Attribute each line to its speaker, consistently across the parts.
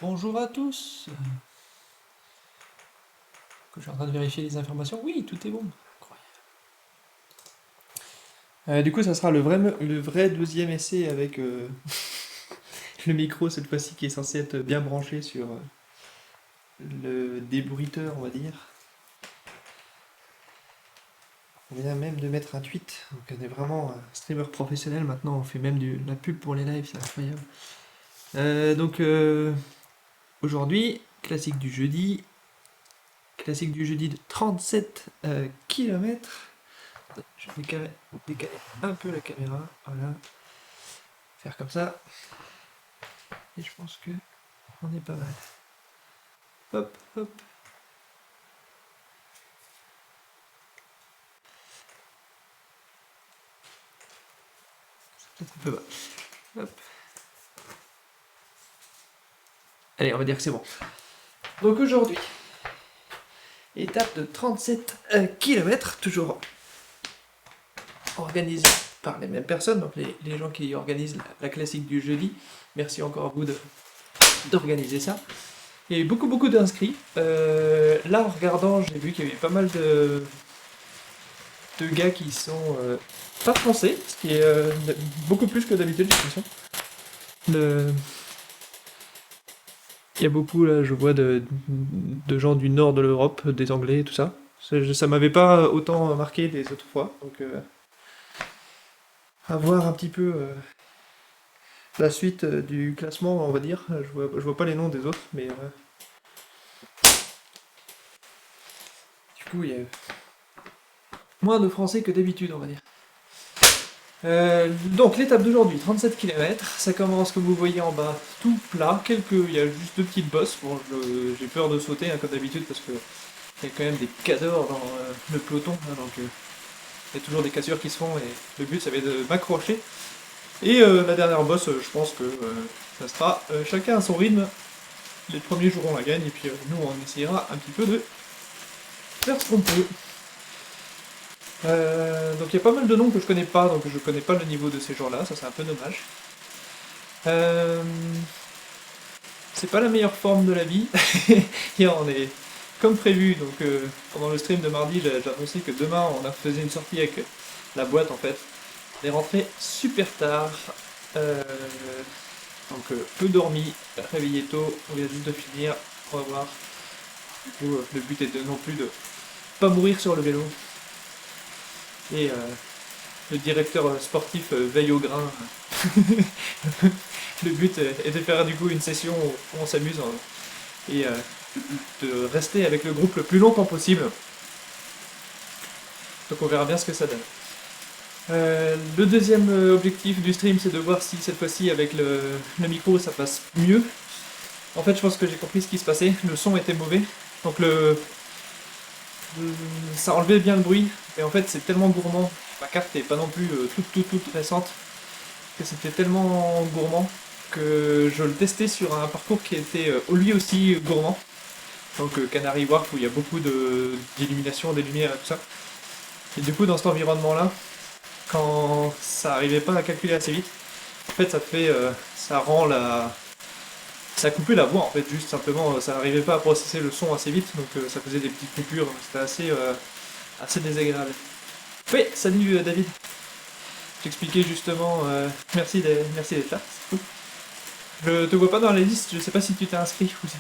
Speaker 1: Bonjour à tous. Que je suis en train de vérifier les informations. Oui, tout est bon. Incroyable. Du coup, ça sera le vrai deuxième essai avec le micro cette fois-ci qui est censé être bien branché sur le débruiteur, on va dire. On vient même de mettre un tweet. Donc on est vraiment un streamer professionnel maintenant. On fait même de la pub pour les lives, c'est incroyable. Aujourd'hui, classique du jeudi de 37 km. Je vais décaler un peu la caméra, voilà, faire comme ça, et je pense que on est pas mal. Hop, hop. C'est peut-être un peu bas. Hop. Allez, on va dire que c'est bon. Donc aujourd'hui, étape de 37 km, toujours organisée par les mêmes personnes, donc les gens qui organisent la classique du jeudi. Merci encore à vous d'organiser ça. Il y a eu beaucoup d'inscrits. Là, en regardant, j'ai vu qu'il y avait pas mal de gars qui sont pas français, ce qui est beaucoup plus que d'habitude, j'ai l'impression. Le... Il y a beaucoup, là, je vois, de gens du nord de l'Europe, des Anglais, tout ça. Ça m'avait pas autant marqué les autres fois, donc à voir un petit peu la suite du classement, on va dire. Je vois pas les noms des autres, mais du coup, il y a moins de Français que d'habitude, on va dire. Donc l'étape d'aujourd'hui, 37 km, ça commence comme vous voyez en bas, tout plat, il y a juste deux petites bosses, bon j'ai peur de sauter hein, comme d'habitude parce que il y a quand même des cadors dans le peloton, hein, donc il y a toujours des cassures qui se font et le but ça va être de m'accrocher. Et la dernière bosse, je pense que ça sera chacun à son rythme, les premiers joueront la gagne et puis nous on essayera un petit peu de faire ce qu'on peut. Donc il y a pas mal de noms que je connais pas, donc je connais pas le niveau de ces gens-là, ça c'est un peu dommage. Euh, c'est pas la meilleure forme de la vie. Hier on est comme prévu, donc pendant le stream de mardi j'ai annoncé que demain on a faisait une sortie avec la boîte en fait. On est rentré super tard, euh, donc peu dormi, réveillé tôt, on vient juste de finir, on va voir. Du coup le but est de non plus de pas mourir sur le vélo. Et le directeur sportif veille au grain. Le but est de faire du coup une session où on s'amuse et de rester avec le groupe le plus longtemps possible. Donc on verra bien ce que ça donne. Le deuxième objectif du stream, c'est de voir si cette fois-ci avec le micro ça passe mieux. En fait, je pense que j'ai compris ce qui se passait. Le son était mauvais, donc ça enlevait bien le bruit. Et en fait, c'est tellement gourmand. Ma carte n'est pas non plus toute récente que c'était tellement gourmand que je le testais sur un parcours qui était lui aussi gourmand. Donc Canary Wharf où il y a beaucoup d'illumination, des lumières et tout ça. Et du coup dans cet environnement-là, quand ça arrivait pas à calculer assez vite, en fait ça rend ça coupait la voix en fait, juste simplement, ça n'arrivait pas à processer le son assez vite, donc ça faisait des petites coupures, c'était assez désagréable. Oui, salut David. J'expliquais justement, merci d'être là, c'est cool. Je te vois pas dans la liste, je sais pas si tu t'es inscrit ou si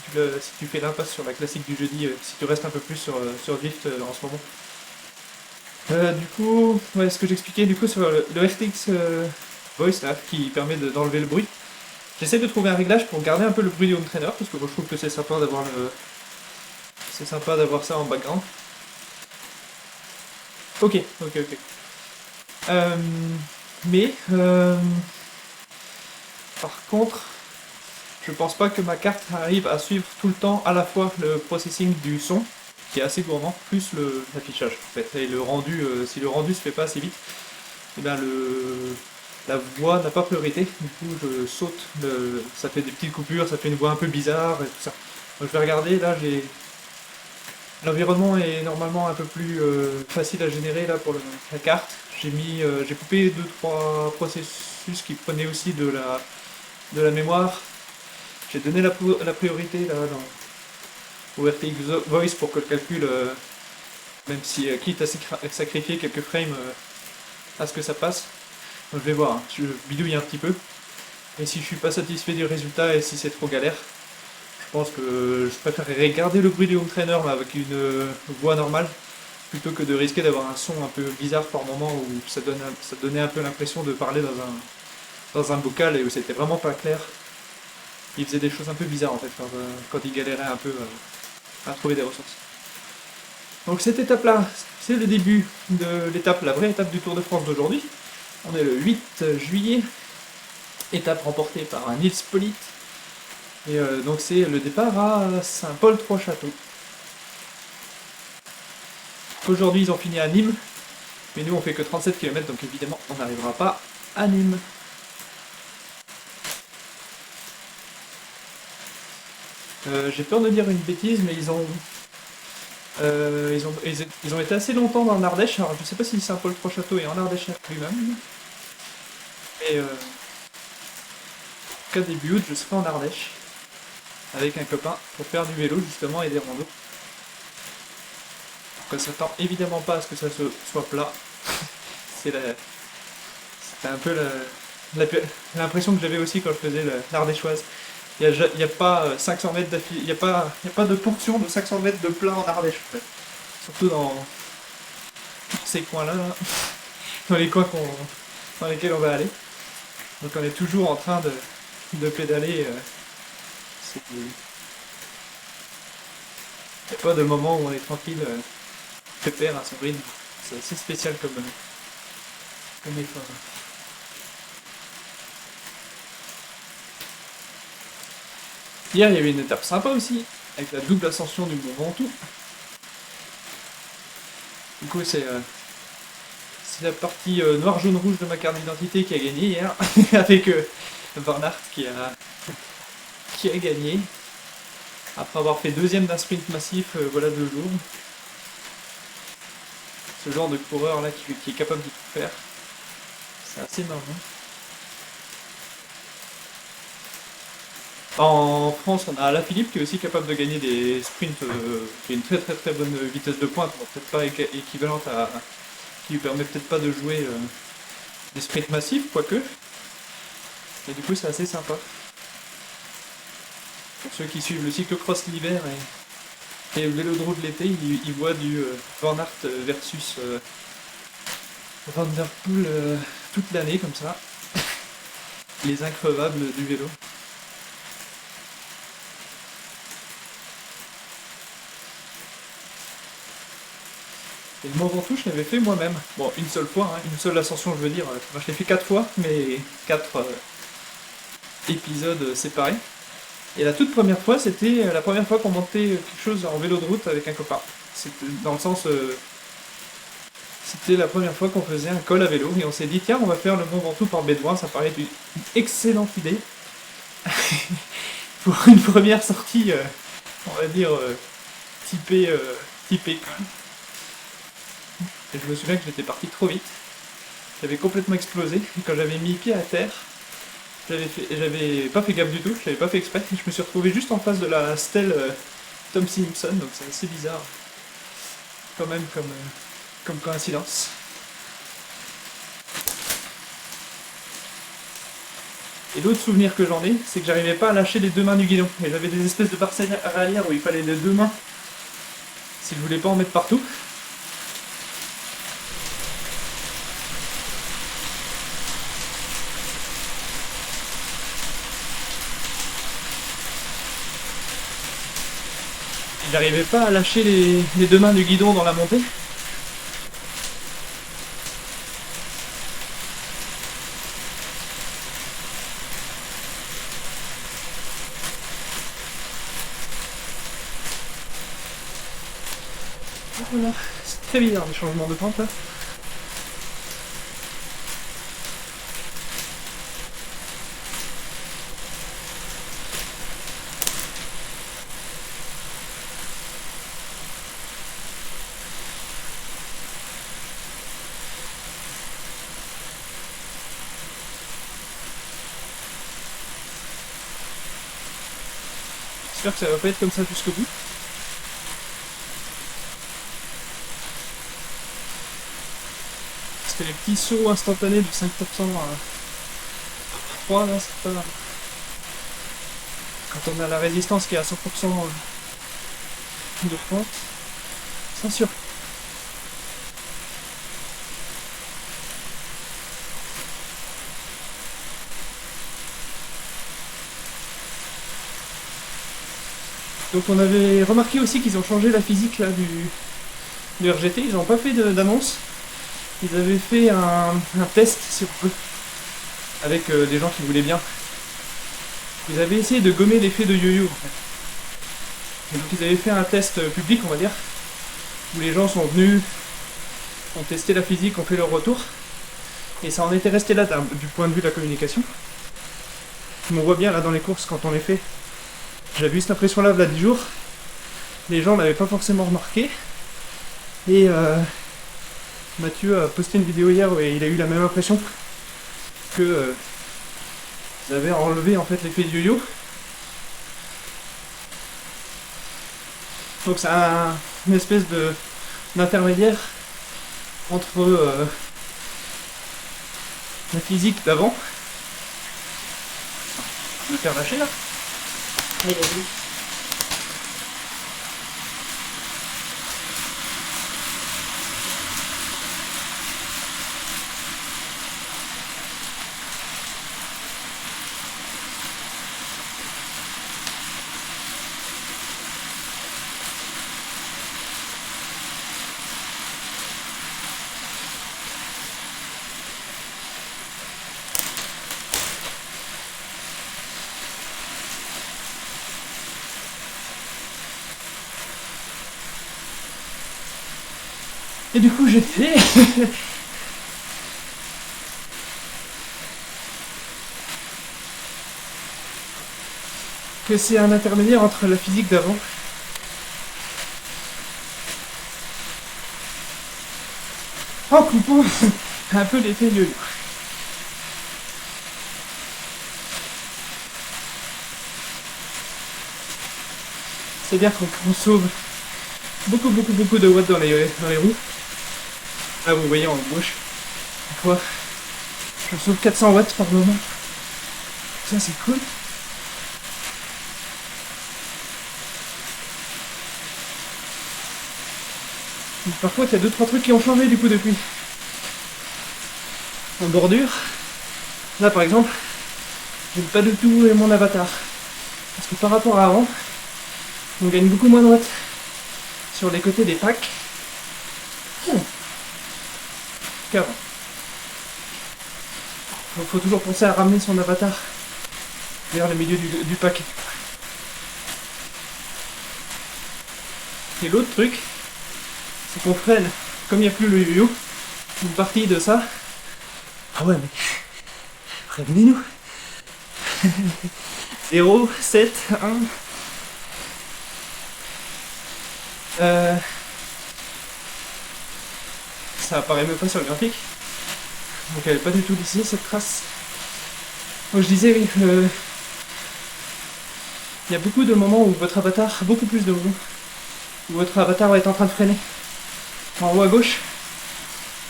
Speaker 1: tu fais l'impasse sur la classique du jeudi, si tu restes un peu plus sur Drift en ce moment. Du coup, ouais, ce que j'expliquais du coup sur le RTX Voice là, qui permet d'enlever le bruit. J'essaie de trouver un réglage pour garder un peu le bruit du home trainer parce que moi, je trouve que c'est sympa d'avoir ça en background. Ok. Euh, mais par contre, je pense pas que ma carte arrive à suivre tout le temps à la fois le processing du son, qui est assez gourmand, plus l'affichage en fait. Et le rendu, si le rendu se fait pas assez vite, et bien la voix n'a pas priorité. Du coup, je saute, ça fait des petites coupures, ça fait une voix un peu bizarre et tout ça. Donc, je vais regarder, là l'environnement est normalement un peu plus facile à générer là pour la carte. J'ai coupé deux trois processus qui prenaient aussi de la mémoire. J'ai donné la priorité là au RTX Voice pour que le calcul, même si quitte à sacrifier quelques frames à ce que ça passe. Donc je vais voir, hein. Je bidouille un petit peu. Et si je suis pas satisfait du résultat et si c'est trop galère, je pense que je préférerais garder le bruit du home trainer mais avec une voix normale plutôt que de risquer d'avoir un son un peu bizarre par moment où ça donnait un peu l'impression de parler dans un bocal et où c'était vraiment pas clair. Il faisait des choses un peu bizarres en fait quand il galérait un peu à trouver des ressources. Donc cette étape-là, c'est le début de la vraie étape du Tour de France d'aujourd'hui. On est le 8 juillet, étape remportée par Nils Politt. Et donc c'est le départ à Saint-Paul-Trois-Châteaux. Aujourd'hui ils ont fini à Nîmes, mais nous on fait que 37 km, donc évidemment on n'arrivera pas à Nîmes. J'ai peur de dire une bêtise, mais ils ont été assez longtemps dans l'Ardèche. Alors je sais pas si Saint-Paul-Trois-Châteaux est en Ardèche lui-même, mais en cas début août, je serai en Ardèche avec un copain pour faire du vélo justement et des randos. On ne s'attend évidemment pas à ce que ça soit plat. C'était un peu l'impression que j'avais aussi quand je faisais l'Ardéchoise. Il n'y a pas 500 mètres d'affilée, il n'y a pas de portion de 500 mètres de plat en Ardèche en fait. Surtout dans ces coins-là, là. Dans les coins dans lesquels on va aller. Donc on est toujours en train de pédaler. Il n'y a pas de moment où on est tranquille, pépère à son rythme. C'est assez spécial comme effort. Hier, il y avait une étape sympa aussi, avec la double ascension du Mont Ventoux. Du coup, c'est la partie noir, jaune, rouge de ma carte d'identité qui a gagné hier, avec Van Aert qui a gagné, après avoir fait deuxième d'un sprint massif, voilà 2 jours. Ce genre de coureur là qui est capable de tout faire, c'est assez marrant. En France, on a Alaphilippe qui est aussi capable de gagner des sprints, qui a une très très très bonne vitesse de pointe, peut-être pas équivalente à. Qui lui permet peut-être pas de jouer des sprints massifs, quoique. Mais du coup, c'est assez sympa. Pour ceux qui suivent le cyclocross l'hiver et le vélo de route l'été, ils voient du Van Aert versus Van der Poel toute l'année comme ça. Les increvables du vélo. Et le Mont Ventoux, je l'avais fait moi-même. Bon, une seule fois, hein, une seule ascension, je veux dire. Moi, je l'ai fait 4 fois, mais 4 épisodes séparés. Et la toute première fois, c'était la première fois qu'on montait quelque chose en vélo de route avec un copain. C'était dans le sens. C'était la première fois qu'on faisait un col à vélo. Et on s'est dit, tiens, on va faire le Mont Ventoux par Bédouin. Ça paraît une excellente idée. Pour une première sortie, on va dire, typée col. Et je me souviens que j'étais parti trop vite. J'avais complètement explosé. Et quand j'avais mis pied à terre, j'avais pas fait gaffe du tout, je l'avais pas fait exprès. Je me suis retrouvé juste en face de la stèle Tom Simpson, donc c'est assez bizarre. Quand même comme coïncidence. Et l'autre souvenir que j'en ai, c'est que j'arrivais pas à lâcher les 2 mains du guidon. Et j'avais des espèces de barrières où il fallait les 2 mains si je voulais pas en mettre partout. J'arrivais pas à lâcher les 2 mains du guidon dans la montée. Voilà, c'est très bizarre les changements de pente là. J'espère que ça va pas être comme ça jusqu'au bout. Parce que les petits sauts instantanés de 5% à 3 là, c'est pas... Quand on a la résistance qui est à 100% de pente, c'est sûr. Donc on avait remarqué aussi qu'ils ont changé la physique là du RGT, ils n'ont pas fait d'annonce. Ils avaient fait un test sur eux, avec des gens qui voulaient bien. Ils avaient essayé de gommer l'effet de yo-yo en fait. Et donc ils avaient fait un test public, on va dire, où les gens sont venus, ont testé la physique, ont fait leur retour. Et ça en était resté là du point de vue de la communication. On voit bien là dans les courses quand on les fait. J'avais eu cette impression là 10 jours. Les gens n'avaient pas forcément remarqué. Et Mathieu a posté une vidéo hier où il a eu la même impression que ils avaient enlevé en fait l'effet du yo-yo. Donc c'est une espèce d'intermédiaire entre la physique d'avant. Je vais me faire lâcher là. Allez, vas-y. Et du coup, j'ai fait. Que c'est un intermédiaire entre la physique d'avant. En coupant un peu l'effet yo-yo. C'est-à-dire qu'on sauve beaucoup de watts dans les roues. Là vous voyez en gauche, une fois, je sauve 400 watts par moment. Ça c'est cool. Mais par contre il y a 2-3 trucs qui ont changé du coup depuis. En bordure, là par exemple, j'aime pas du tout mon avatar. Parce que par rapport à avant, on gagne beaucoup moins de watts sur les côtés des packs. Qu'avant. Donc faut toujours penser à ramener son avatar vers le milieu du pack. Et l'autre truc, c'est qu'on freine, comme il n'y a plus le yo-yo, une partie de ça. Ah ouais mais prévenez-nous. 0, 7, 1. Ça apparaît même pas sur le graphique. Donc elle n'est pas du tout ici cette trace. Donc je disais oui, il y a beaucoup de moments où votre avatar, beaucoup plus de moments, où votre avatar va être en train de freiner. En haut à gauche,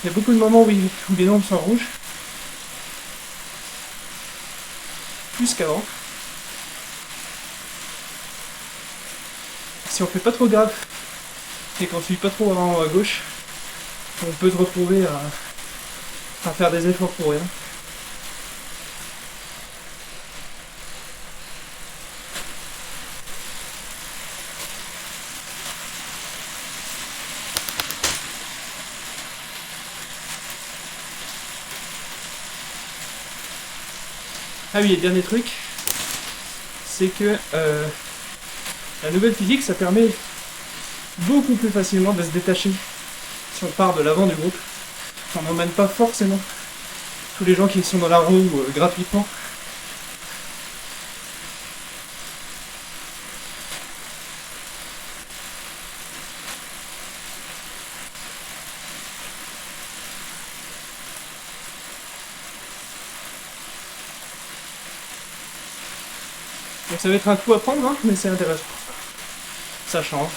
Speaker 1: il y a beaucoup de moments où les nombres sont rouges. Plus qu'avant. Si on fait pas trop gaffe et qu'on suit pas trop en haut à gauche, on peut se retrouver à faire des efforts pour rien. Ah oui, et dernier truc, c'est que la nouvelle physique, ça permet beaucoup plus facilement de se détacher si on part de l'avant du groupe. On n'emmène pas forcément tous les gens qui sont dans la roue gratuitement. Donc ça va être un coup à prendre, hein, mais c'est intéressant. Ça change.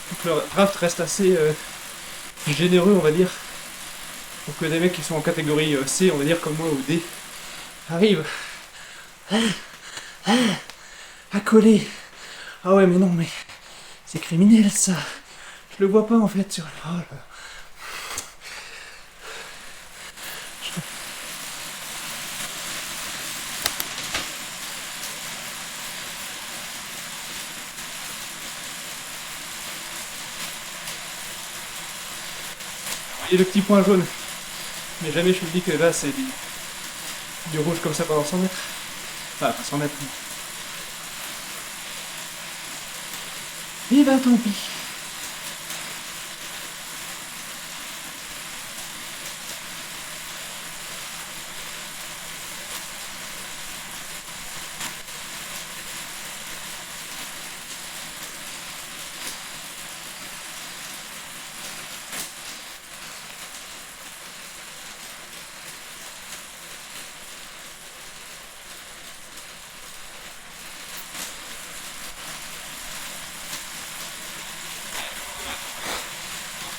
Speaker 1: Donc le draft reste assez généreux, on va dire, pour que des mecs qui sont en catégorie C, on va dire comme moi, ou D, arrivent à coller. Ah ouais, mais non, mais c'est criminel ça. Je le vois pas en fait sur. Oh là. Et le petit point jaune. Mais jamais je me dis que là c'est du rouge comme ça pendant 100 mètres. Enfin, pas 100 mètres. Et ben tant pis.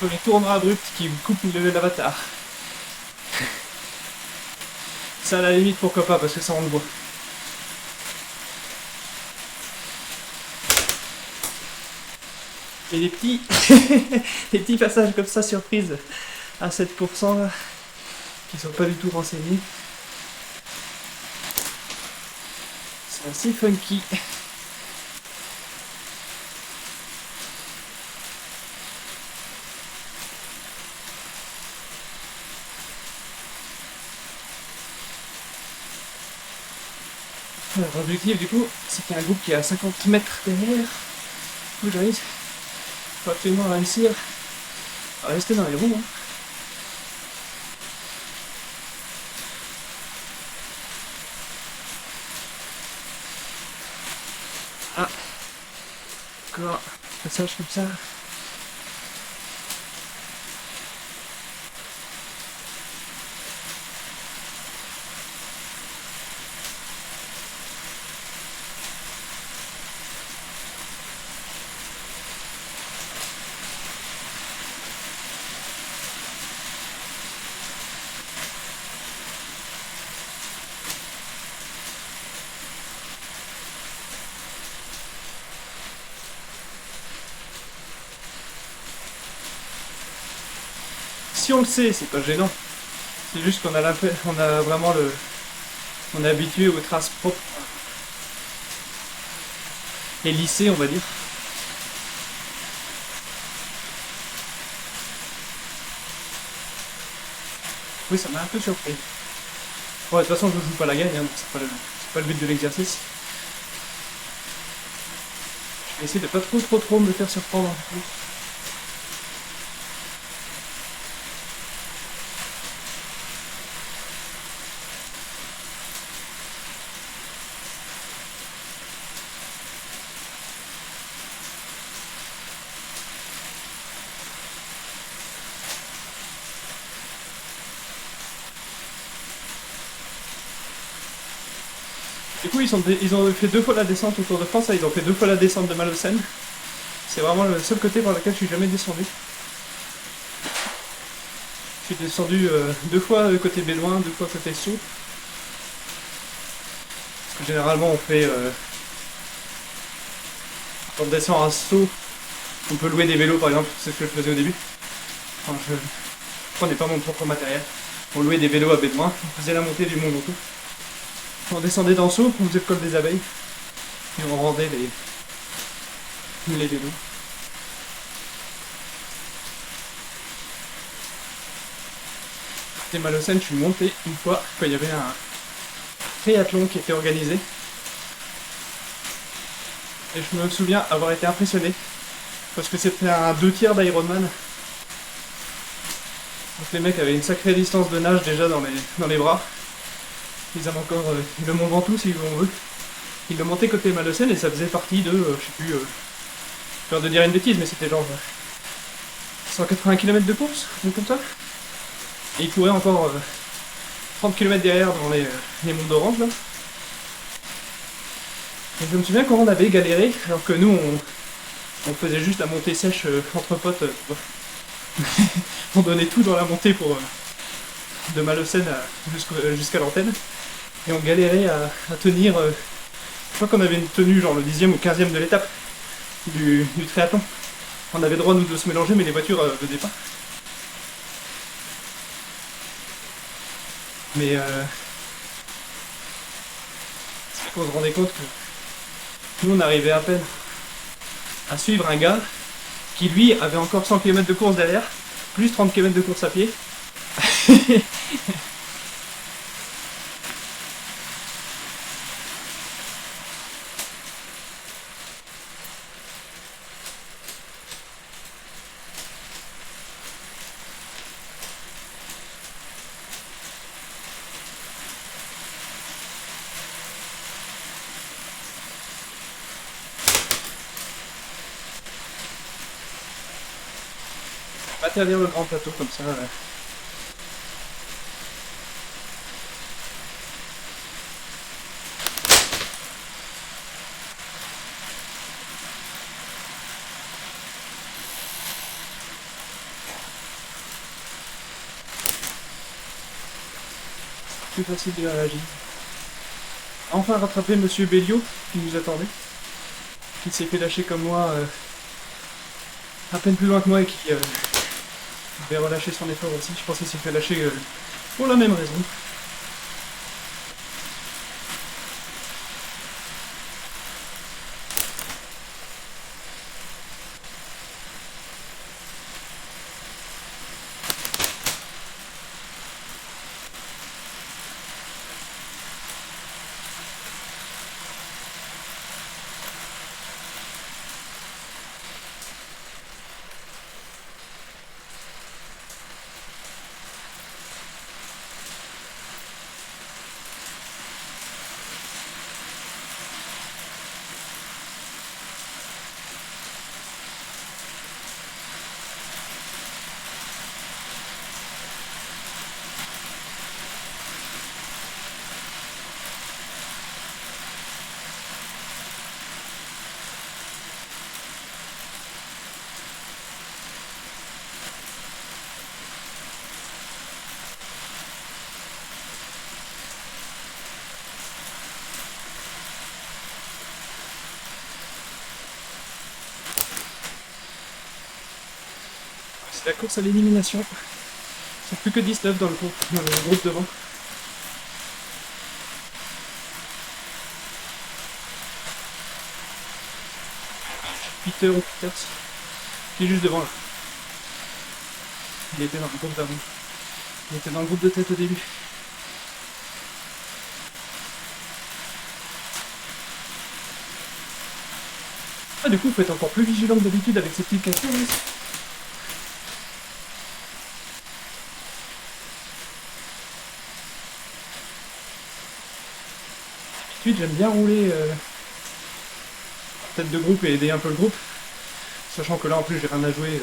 Speaker 1: Entre les tournois abrupts qui me coupent l'avatar. Ça à la limite pourquoi pas parce que ça on le voit. Et les petits, les petits passages comme ça surprise à 7% là, qui sont pas du tout renseignés. C'est assez funky. L'objectif du coup, c'est qu'il y a un groupe qui est à 50 mètres derrière. Où j'arrive. Faut absolument réussir à rester dans les roues. Hein. Ah, encore un passage comme ça. Si on le sait, c'est pas gênant. C'est juste qu'on a on a vraiment le. On est habitué aux traces propres et lissées, on va dire. Oui, ça m'a un peu surpris. Bon, de toute façon, je joue pas la gagne, hein, donc c'est pas le but de l'exercice. Je vais essayer de pas trop me faire surprendre. Du coup, ils ont fait 2 fois la descente au Tour de France, ils ont fait 2 fois la descente de Malocène. C'est vraiment le seul côté par lequel je suis jamais descendu. Je suis descendu 2 fois côté Bédouin, 2 fois côté Sceaux. Parce que généralement on fait... quand on descend à Sceaux, on peut louer des vélos par exemple, c'est ce que je faisais au début. Enfin, je prenais pas mon propre matériel. On louait des vélos à Bédouin, on faisait la montée du Mont Ventoux. On descendait dans Sceaux, on faisait le col des abeilles. Et on rendait les vélos. Côté Malocène, je suis monté une fois quand il y avait un triathlon qui était organisé. Et je me souviens avoir été impressionné. Parce que c'était un 2/3 d'Ironman. Donc les mecs avaient une sacrée distance de nage déjà dans les bras. Ils avaient encore le Mont Ventoux si on veut. Ils le montaient côté Malocène et ça faisait partie de, je sais plus, j'ai peur de dire une bêtise, mais c'était genre 180 km de course, un truc comme ça. Et ils couraient encore 30 km derrière dans les monts d'Orange là. Et je me souviens quand on avait galéré, alors que nous on faisait juste la montée sèche entre potes, bon, on donnait tout dans la montée pour de Malocène jusqu'à l'antenne, et on galérait à tenir. Je crois qu'on avait une tenue genre le 10e ou 15e de l'étape du triathlon. On avait le droit nous de se mélanger, mais les voitures venaient pas. Mais c'est vrai qu'on se rendait compte que nous on arrivait à peine à suivre un gars qui lui avait encore 100 km de course derrière, plus 30 km de course à pied. Atterrir le grand plateau comme ça. Plus facile de réagir. Enfin rattraper Monsieur Béliot qui nous attendait, qui s'est fait lâcher comme moi à peine plus loin que moi et qui devait relâcher son effort aussi. Je pense qu'il s'est fait lâcher pour la même raison. C'est la course à l'élimination. Ils sont plus que 19 dans le groupe devant. Peter ou Peters, qui est juste devant là. Il était dans le groupe d'avant. Il était dans le groupe de tête au début. Ah, du coup, il faut être encore plus vigilant que d'habitude avec ces petites cassures. D'habitude, j'aime bien rouler en tête de groupe et aider un peu le groupe. Sachant que là, en plus, j'ai rien à jouer.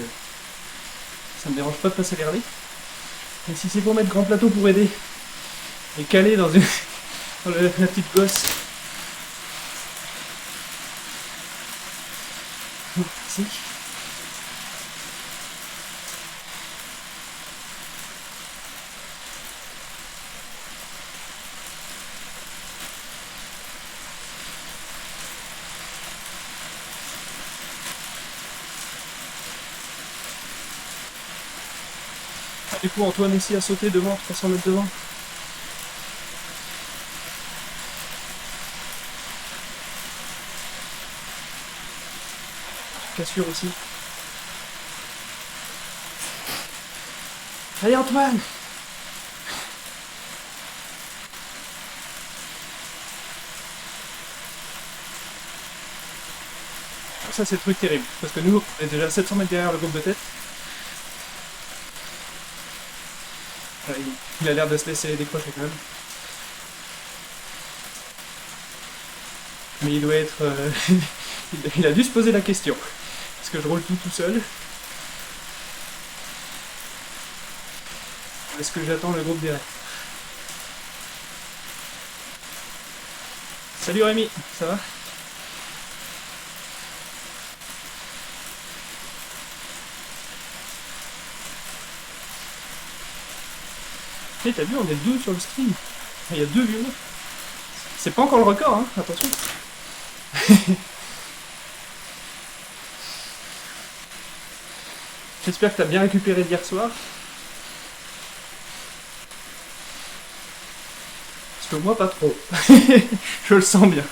Speaker 1: Ça me dérange pas de passer les relais. Et si c'est pour mettre grand plateau pour aider et caler dans, dans la petite gosse. Si. Ah, du coup, Antoine ici a sauté devant, 300 mètres devant. Cassure aussi. Allez Antoine! Ça c'est le truc terrible, parce que nous on est déjà 700 mètres derrière le groupe de tête. Il a l'air de se laisser décrocher quand même. Mais il doit être... il a dû se poser la question. Est-ce que je roule tout seul? Ou est-ce que j'attends le groupe derrière? Salut Rémi, ça va? Et t'as vu, on est 12 sur le stream. Il y a 2 viewers. C'est pas encore le record, hein, attention. J'espère que t'as bien récupéré d'hier soir. Parce que moi, pas trop. Je le sens bien.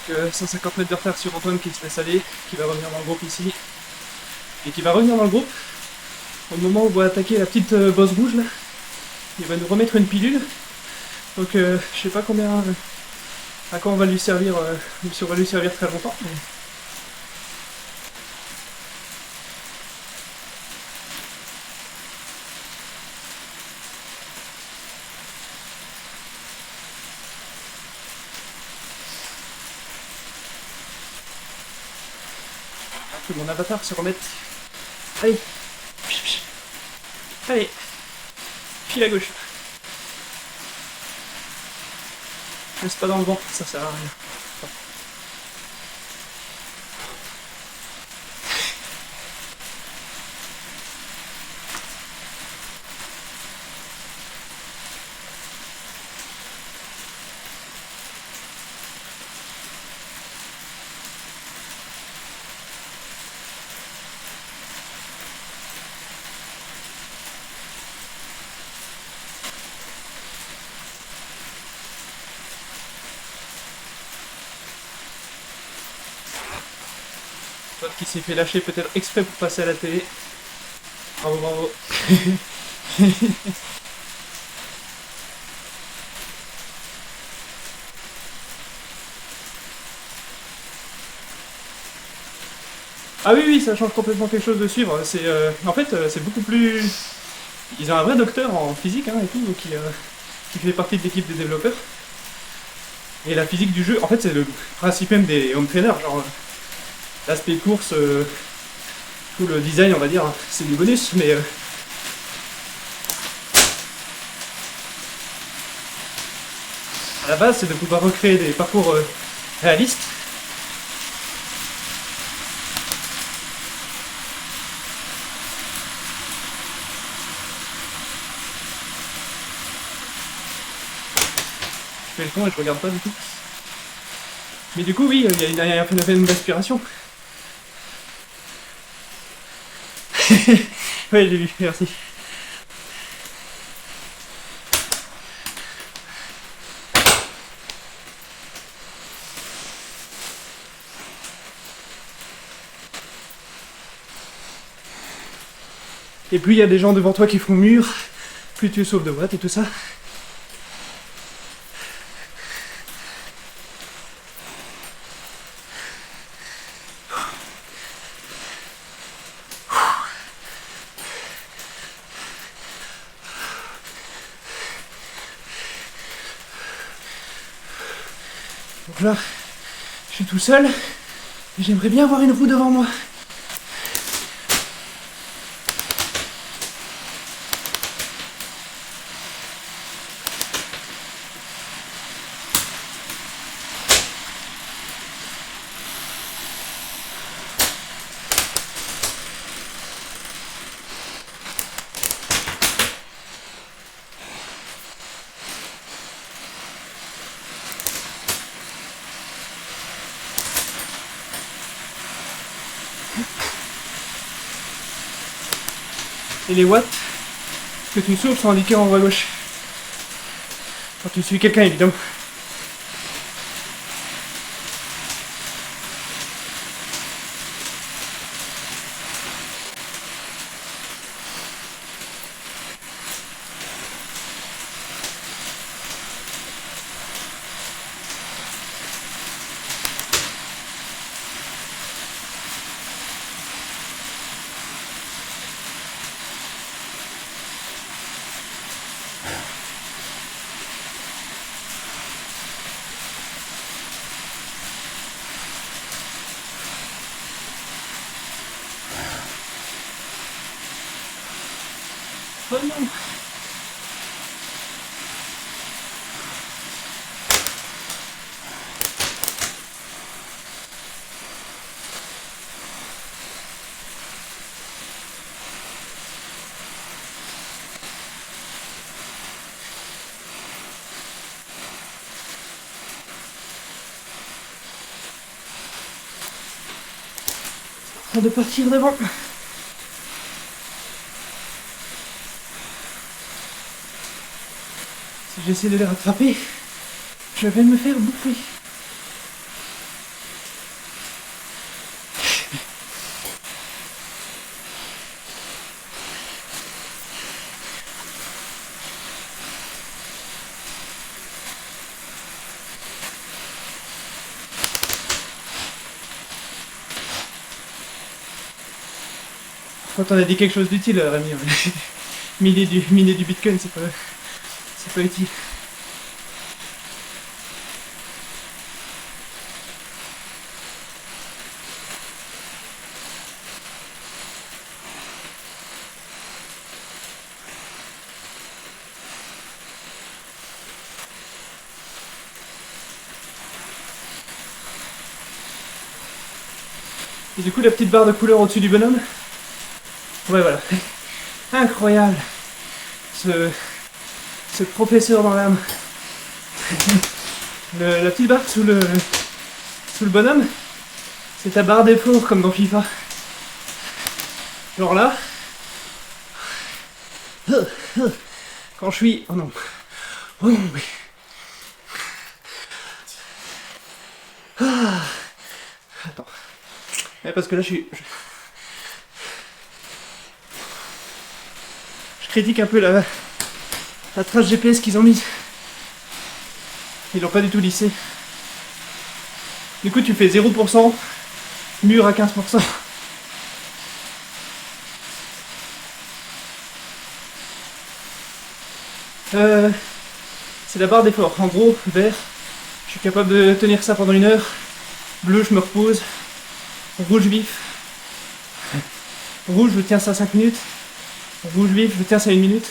Speaker 1: Donc, 150 mètres de retard sur Antoine qui se laisse aller, qui va revenir dans le groupe ici. Et qui va revenir dans le groupe au moment où on va attaquer la petite bosse rouge là. Il va nous remettre une pilule. Donc je sais pas combien à quoi on va lui servir, si on va lui servir très longtemps. Mais... que mon avatar se remette. Allez. Allez. File à gauche. Reste pas dans le vent, ça sert à rien. Toi qui s'est fait lâcher peut-être exprès pour passer à la télé. Bravo, bravo. Ah oui, oui, ça change complètement quelque chose de suivre. C'est, en fait, c'est beaucoup plus... Ils ont un vrai docteur en physique hein, et tout, donc qui fait partie de l'équipe des développeurs. Et la physique du jeu, en fait, c'est le principe même des home trainers. Genre, l'aspect course, tout le design, on va dire, c'est du bonus, mais... à la base, c'est de pouvoir recréer des parcours réalistes. Je fais le con et je regarde pas du tout. Mais du coup, oui, il y a un phénomène d'aspiration. Ouais, j'ai vu, merci. Et plus il y a des gens devant toi qui font mur, plus tu sauves de watts et tout ça. Donc là, je suis tout seul et j'aimerais bien avoir une roue devant moi. Et les watts que tu souffles sont indiqués en haut à gauche. Quand tu suis quelqu'un, évidemment. Oh non. En train de partir devant. Si j'essaie de les rattraper, je vais me faire bouffer. Quand on a dit quelque chose d'utile, Rémi, miner du Bitcoin, c'est pas utile. Et du coup, la petite barre de couleur au-dessus du bonhomme. Ouais, voilà. Incroyable. Ce professeur dans l'âme. La petite barre sous le bonhomme, c'est ta barre d'effort comme dans FIFA. Genre là. Quand je suis... Oh non. Oh non, mais... Ah. Attends. Ouais, parce que là, je critique un peu la trace GPS qu'ils ont mise. Ils l'ont pas du tout lissé. Du coup, tu fais 0%, mur à 15%. C'est la barre d'effort. En gros, vert, je suis capable de tenir ça pendant 1 heure. Bleu, je me repose. Rouge vif. Rouge, je tiens ça 5 minutes. Rouge vif, je tiens ça 1 minute.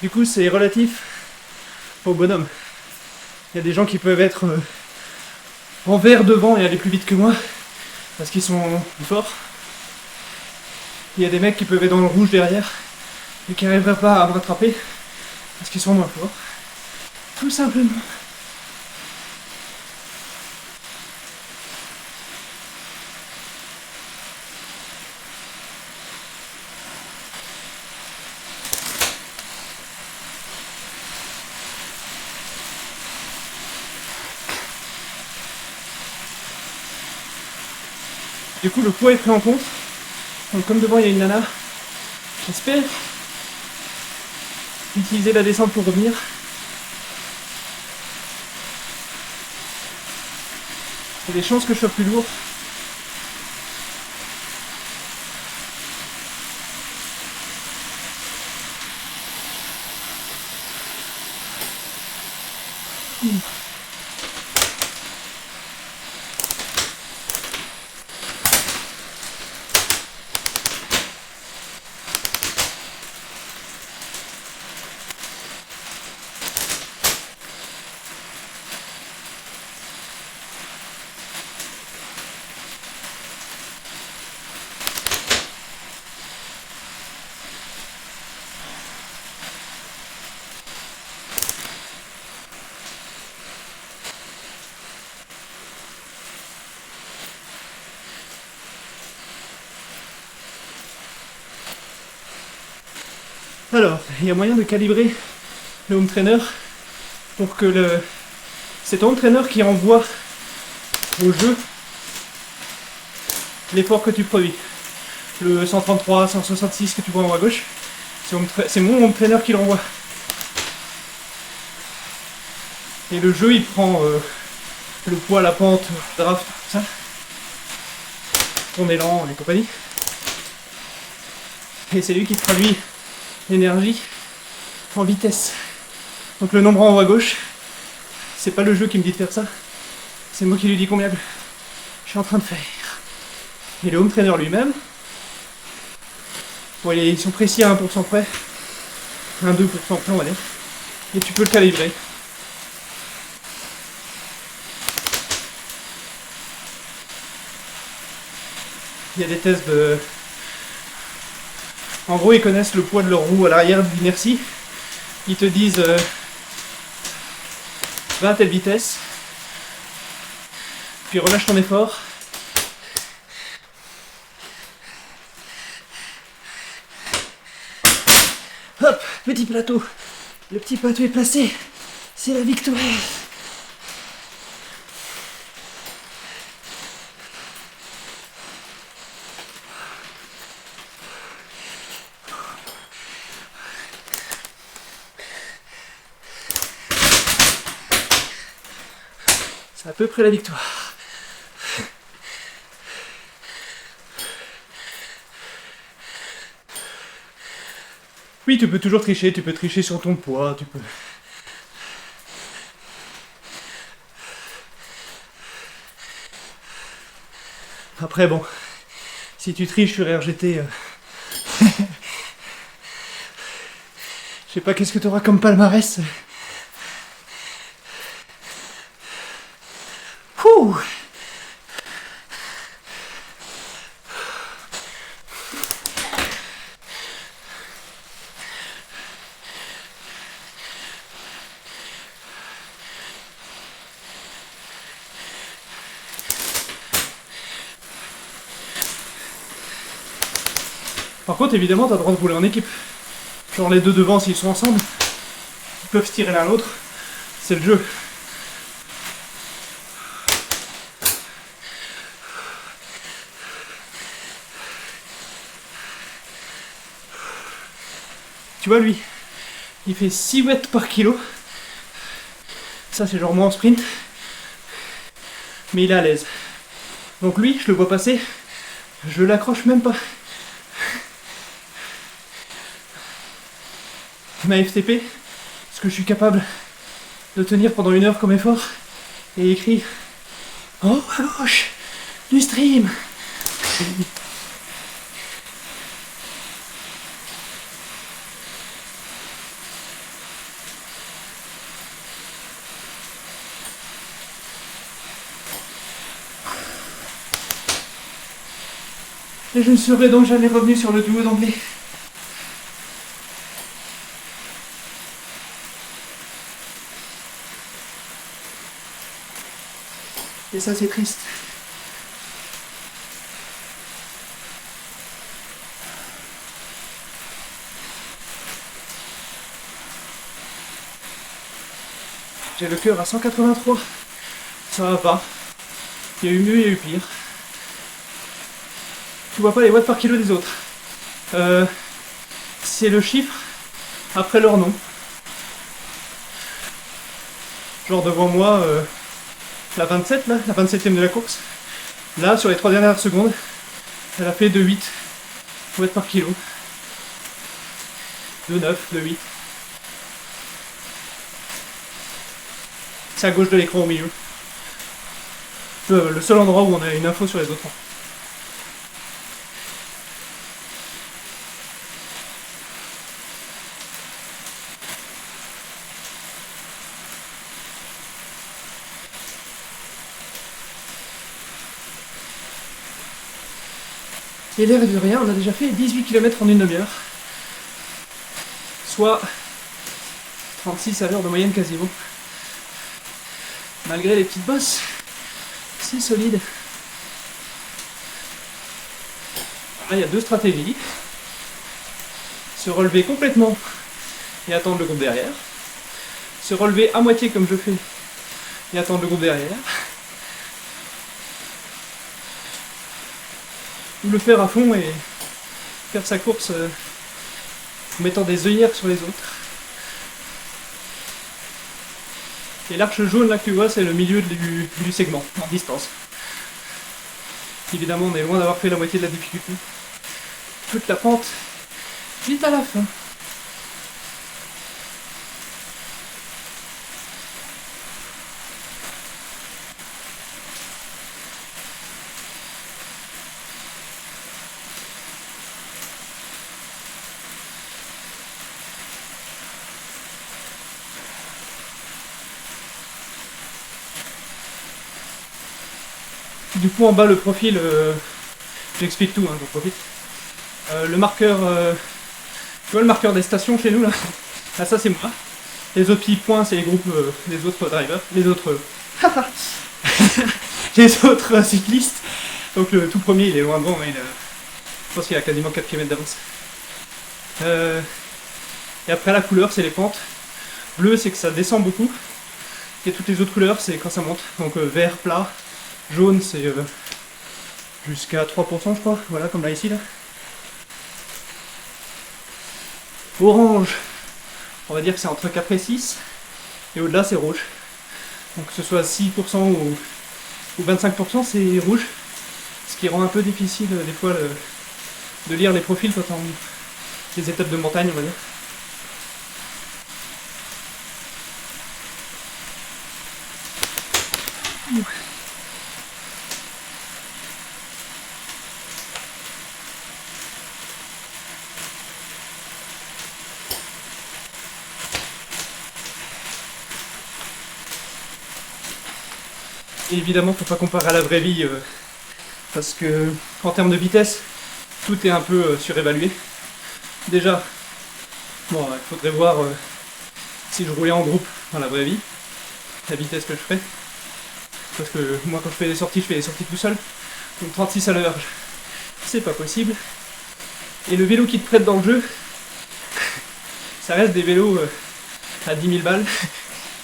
Speaker 1: Du coup, c'est relatif au bonhomme. Il y a des gens qui peuvent être en vert devant et aller plus vite que moi, parce qu'ils sont forts. Il y a des mecs qui peuvent être dans le rouge derrière, et qui n'arriveraient pas à me rattraper, parce qu'ils sont moins forts. Tout simplement. Du coup, le poids est pris en compte. Donc, comme devant, il y a une nana, j'espère utiliser la descente pour revenir. Il y a des chances que je sois plus lourd. Alors, il y a moyen de calibrer le home trainer pour que c'est ton home trainer qui envoie au jeu l'effort que tu produis. Le 133, 166 que tu vois en haut à gauche, C'est mon home trainer qui l'envoie. Et le jeu, il prend le poids, la pente, le draft, tout ça. Ton élan et compagnie. Et c'est lui qui traduit l'énergie en vitesse. Donc le nombre en haut à gauche, c'est pas le jeu qui me dit de faire ça, c'est moi qui lui dis combien je suis en train de faire. Et le home trainer lui-même, bon, ils sont précis à 1% près, 1-2% près on va dire, et tu peux le calibrer. Il y a des tests de... En gros, ils connaissent le poids de leur roue à l'arrière d'inertie. Ils te disent va à telle vitesse, puis relâche ton effort. Hop, petit plateau. Le petit plateau est placé. C'est la victoire. C'est à peu près la victoire. Oui, tu peux toujours tricher, tu peux tricher sur ton poids, tu peux... Après bon, si tu triches sur RGT, je sais pas qu'est-ce que tu auras comme palmarès. Ouh. Par contre, évidemment, t'as le droit de rouler en équipe. Genre les deux devant, s'ils sont ensemble, ils peuvent se tirer l'un l'autre. C'est le jeu. Tu vois, lui, il fait 6 watts par kilo. Ça, c'est genre moi en sprint. Mais il est à l'aise. Donc lui, je le vois passer, je l'accroche même pas. Ma FTP, ce que je suis capable de tenir pendant 1 heure comme effort, et écrit en haut à gauche du stream. Et je ne serai donc jamais revenu sur le duo d'anglais. Et ça, c'est triste. J'ai le cœur à 183. Ça va pas. Il y a eu mieux, il y a eu pire. Tu vois pas les watts par kilo des autres. C'est le chiffre après leur nom. Genre devant moi, la 27 là, la 27ème de la course. Là, sur les 3 dernières secondes, elle a fait de 8 watts par kilo. De 9, de 8. C'est à gauche de l'écran au milieu. Le seul endroit où on a une info sur les autres. Et l'air de rien, on a déjà fait 18 km en 1 demi-heure. Soit 36 à l'heure de moyenne quasiment. Malgré les petites bosses, c'est solide. Là, il y a 2 stratégies. Se relever complètement et attendre le groupe derrière. Se relever à moitié comme je fais et attendre le groupe derrière. Ou le faire à fond et faire sa course en mettant des œillères sur les autres. Et l'arche jaune là que tu vois, c'est le milieu du segment, en distance. Évidemment, on est loin d'avoir fait la moitié de la difficulté. Toute la pente, vite à la fin. Du coup, en bas, le profil, j'explique tout, hein, j'en profite. Le marqueur, tu vois le marqueur des stations chez nous là? Ah, ça c'est moi. Les autres petits points, c'est les groupes, les autres drivers, les autres, les autres cyclistes. Donc le tout premier, il est loin devant, je pense qu'il a quasiment 4 km d'avance. Et après, la couleur, c'est les pentes. Bleu, c'est que ça descend beaucoup. Et toutes les autres couleurs, c'est quand ça monte. Donc vert plat. Jaune, c'est jusqu'à 3%, je crois. Voilà, comme là, ici, là. Orange, on va dire que c'est entre 4 et 6. Et au-delà, c'est rouge. Donc que ce soit 6% ou 25%, c'est rouge. Ce qui rend un peu difficile, des fois, de lire les profils quand on les étapes de montagne, on va dire. Et évidemment, faut pas comparer à la vraie vie, parce que en termes de vitesse, tout est un peu surévalué. Déjà, bon, il faudrait voir si je roulais en groupe dans la vraie vie, la vitesse que je ferais. Parce que moi, quand je fais des sorties tout seul. Donc 36 à l'heure, c'est pas possible. Et le vélo qui te prête dans le jeu, ça reste des vélos à 10 000 balles.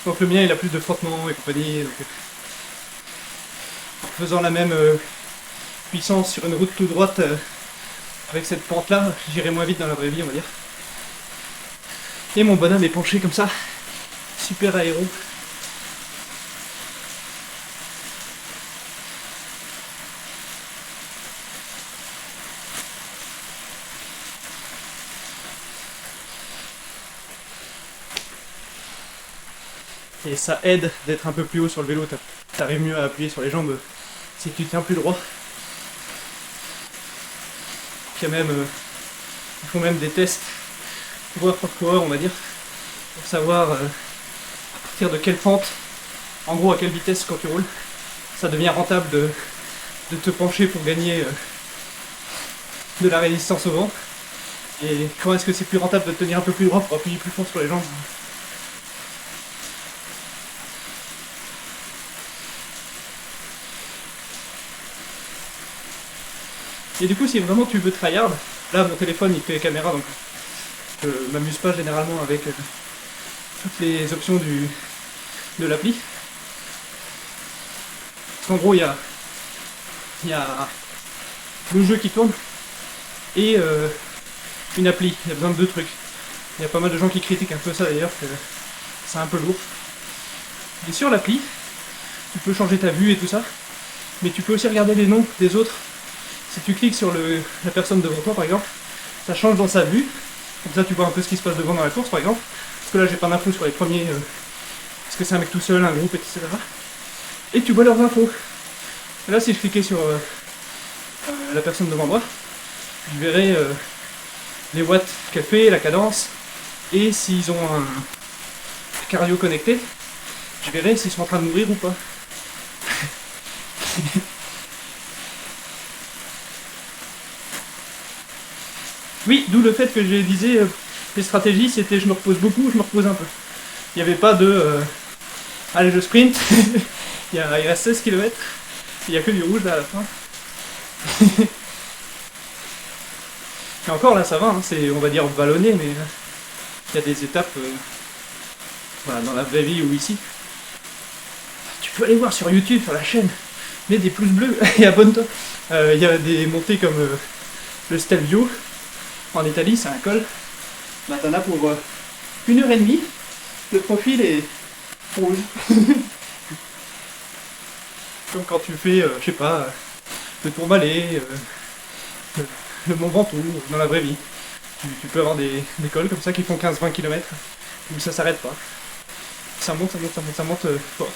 Speaker 1: Donc le mien, il a plus de frottement et compagnie. Donc, en faisant la même puissance sur une route tout droite avec cette pente là, j'irai moins vite dans la vraie vie, on va dire. Et mon bonhomme est penché comme ça, super aéro. Et ça aide d'être un peu plus haut sur le vélo, t'arrives mieux à appuyer sur les jambes si tu tiens plus droit. Puis il y a même, ils font même des tests coureur par coureur, on va dire, pour savoir à partir de quelle pente, en gros à quelle vitesse quand tu roules, ça devient rentable de te pencher pour gagner de la résistance au vent. Et quand est-ce que c'est plus rentable de tenir un peu plus droit pour appuyer plus fort sur les jambes. Et du coup, si vraiment tu veux tryhard, là mon téléphone il fait caméra, donc je m'amuse pas généralement avec toutes les options de l'appli. Parce qu'en gros, il y a le jeu qui tourne et une appli. Il y a besoin de deux trucs. Il y a pas mal de gens qui critiquent un peu ça d'ailleurs, que c'est un peu lourd. Et sur l'appli, tu peux changer ta vue et tout ça, mais tu peux aussi regarder les noms des autres. Si tu cliques sur la personne devant toi par exemple, ça change dans sa vue, comme ça tu vois un peu ce qui se passe devant dans la course par exemple, parce que là j'ai pas d'infos sur les premiers, est-ce que c'est un mec tout seul, un groupe, etc. Et tu vois leurs infos. Et là si je cliquais sur la personne devant moi, je verrais les watts qu'elle fait, la cadence, et s'ils ont un cardio connecté, je verrai s'ils sont en train de mourir ou pas. Oui, d'où le fait que je disais, les stratégies, c'était je me repose beaucoup, je me repose un peu. Il n'y avait pas de allez, je sprint, il reste 16 km, il n'y a que du rouge là à la fin. Et encore là, ça va, hein, c'est on va dire vallonné, mais il y a des étapes voilà, dans la vraie vie ou ici. Tu peux aller voir sur YouTube, sur la chaîne, mets des pouces bleus et abonne-toi. Il y a des montées comme le Stelvio. En Italie, c'est un col. Bah, t'en as pour 1 h 30. Le profil est rouge. Comme quand tu fais, je sais pas, le Tourmalet, le Mont Ventoux, dans la vraie vie. Tu peux avoir des cols comme ça qui font 15-20 km, où ça s'arrête pas. Ça monte, ça monte, ça monte, ça monte fort.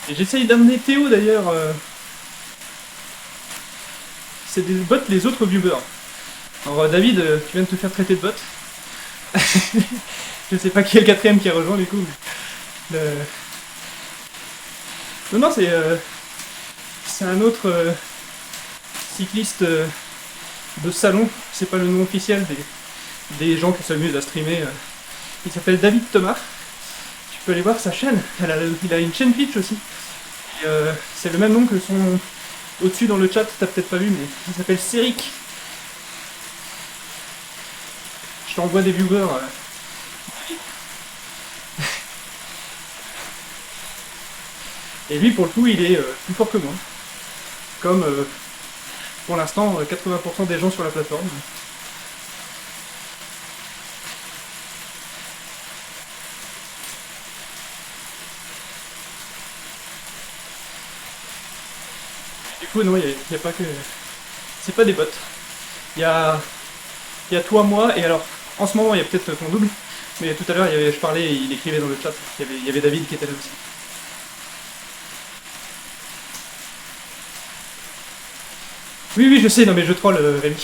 Speaker 1: Et j'essaye d'amener Théo d'ailleurs. C'est des bots les autres viewers. Alors David, tu viens de te faire traiter de bot. Je sais pas qui est le quatrième qui a rejoint du coup. Le- Non, non, c'est un autre cycliste de salon. C'est pas le nom officiel des gens qui s'amusent à streamer. Il s'appelle David Thomas. Tu peux aller voir sa chaîne. Il a une chaîne Twitch aussi. Et, c'est le même nom que son au-dessus dans le chat. T'as peut-être pas vu, mais il s'appelle Céric. Je t'envoie des viewers. Et lui, pour le coup, il est plus fort que moi. Comme pour l'instant 80% des gens sur la plateforme. Du coup, non, il n'y a pas que. C'est pas des bots. Il y a, il y a toi, moi, et alors, en ce moment, il y a peut-être ton double. Mais tout à l'heure, je parlais et il écrivait dans le chat. Il y avait David qui était là aussi. Oui, oui, je sais, non mais je troll, Rémi.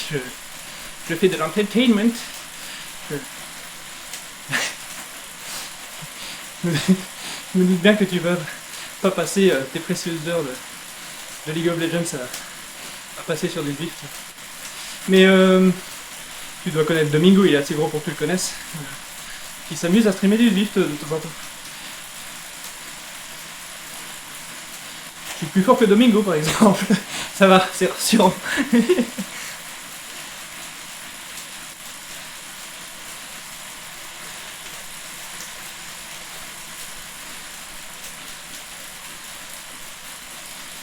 Speaker 1: Je fais de l'entertainment. Je je me doute bien que tu vas pas passer tes précieuses heures de League of Legends à passer sur des Zwift. Mais tu dois connaître Domingo, il est assez gros pour que tu le connaisses. Qui s'amuse à streamer du Zwift de temps en temps. Je suis plus fort que Domingo par exemple. Ça va, c'est rassurant.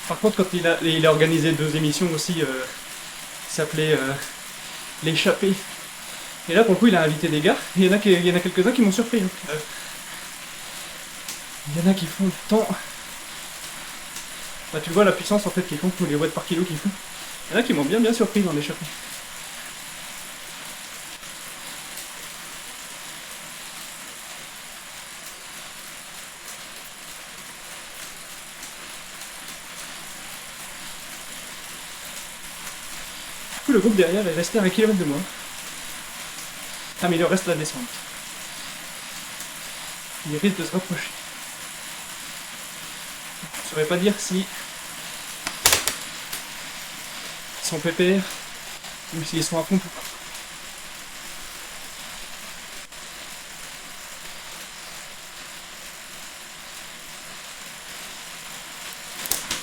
Speaker 1: Par contre, quand il a organisé 2 émissions aussi, qui s'appelaient L'échappée. Et là, pour le coup, il a invité des gars. Il y en a, il y en a quelques-uns qui m'ont surpris. Hein. Il y en a qui font le temps. Bah, tu vois la puissance en fait qu'ils font, les watts par kilo qu'ils font. Il y en a qui m'ont bien surpris dans l'échappée. Du coup, le groupe derrière est resté à 1 km de moi. Ah, mais il leur reste la descente. Il risque de se rapprocher. Je ne saurais pas dire si ils sont pépères ou s'ils sont à fond ou pas.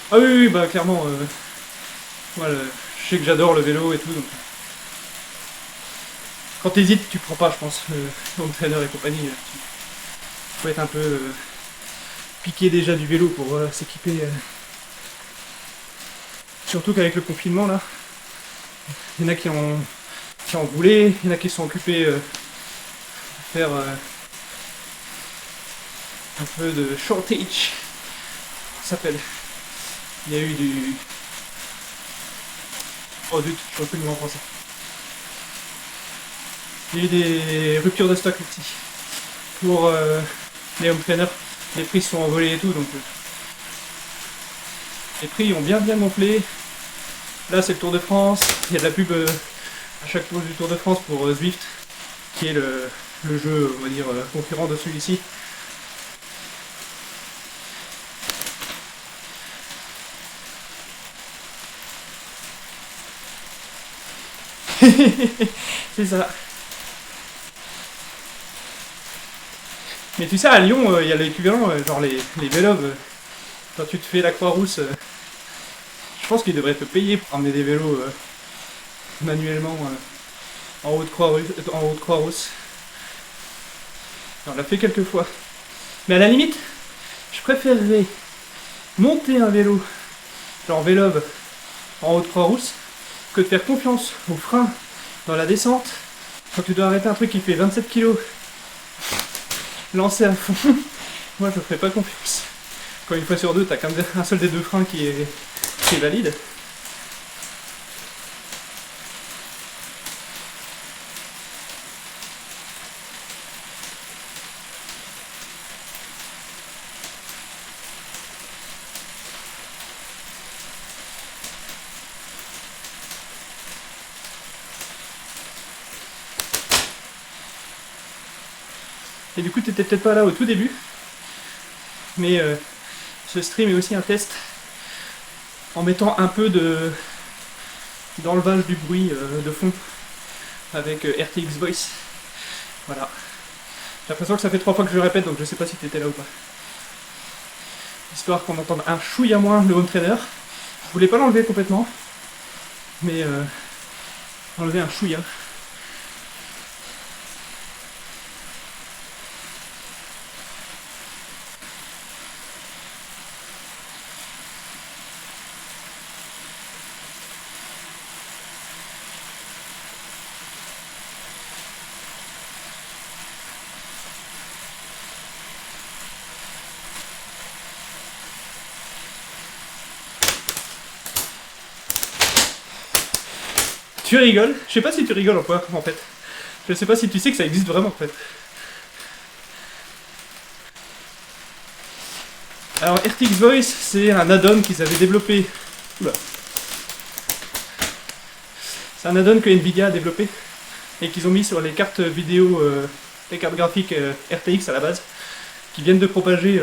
Speaker 1: Ah oui, oui, bah clairement, moi, je sais que j'adore le vélo et tout, donc quand t'hésites, tu prends pas, je pense, le home trainer et compagnie. Faut être un peu piqué déjà du vélo pour s'équiper. Surtout qu'avec le confinement là, il y en a qui en voulaient, il y en a qui sont occupés à faire un peu de shortage. Ça s'appelle. Il y a eu du. Oh zut, je ne plus le mot en français. Il y a eu des ruptures de stock aussi. Pour les home trainers, les prix se sont envolés et tout, donc les prix ont bien gonflé. Là c'est le Tour de France, il y a de la pub à chaque tour du Tour de France pour Zwift, qui est le jeu, on va dire, concurrent de celui-ci. C'est ça. Mais tu sais, à Lyon, il y a l'équivalent, genre les vélos. Quand tu te fais la Croix-Rousse, je pense qu'ils devraient te payer pour ramener des vélos manuellement en haut de Croix-Rousse. On l'a fait quelques fois. Mais à la limite, je préférerais monter un vélo, genre vélo, en haute Croix-Rousse que de faire confiance au frein dans la descente quand tu dois arrêter un truc qui fait 27 kg lancé à fond. Moi je ferais pas confiance. Quand une fois sur deux t'as qu'un seul des deux freins qui est valide. Et du coup, tu n'étais peut-être pas là au tout début, mais ce stream est aussi un test en mettant un peu d'enlevage du bruit de fond avec RTX Voice. Voilà. J'ai l'impression que ça fait 3 fois que je le répète, donc je sais pas si tu étais là ou pas. Histoire qu'on entende un chouïa moins le home trainer. Je voulais pas l'enlever complètement, mais enlever un chouïa. Tu rigoles? Je sais pas si tu rigoles en fait. Je sais pas si tu sais que ça existe vraiment en fait. Alors RTX Voice, c'est un add-on qu'ils avaient développé. Oula. C'est un add-on que Nvidia a développé et qu'ils ont mis sur les cartes vidéo, les cartes graphiques RTX à la base, qui viennent de propager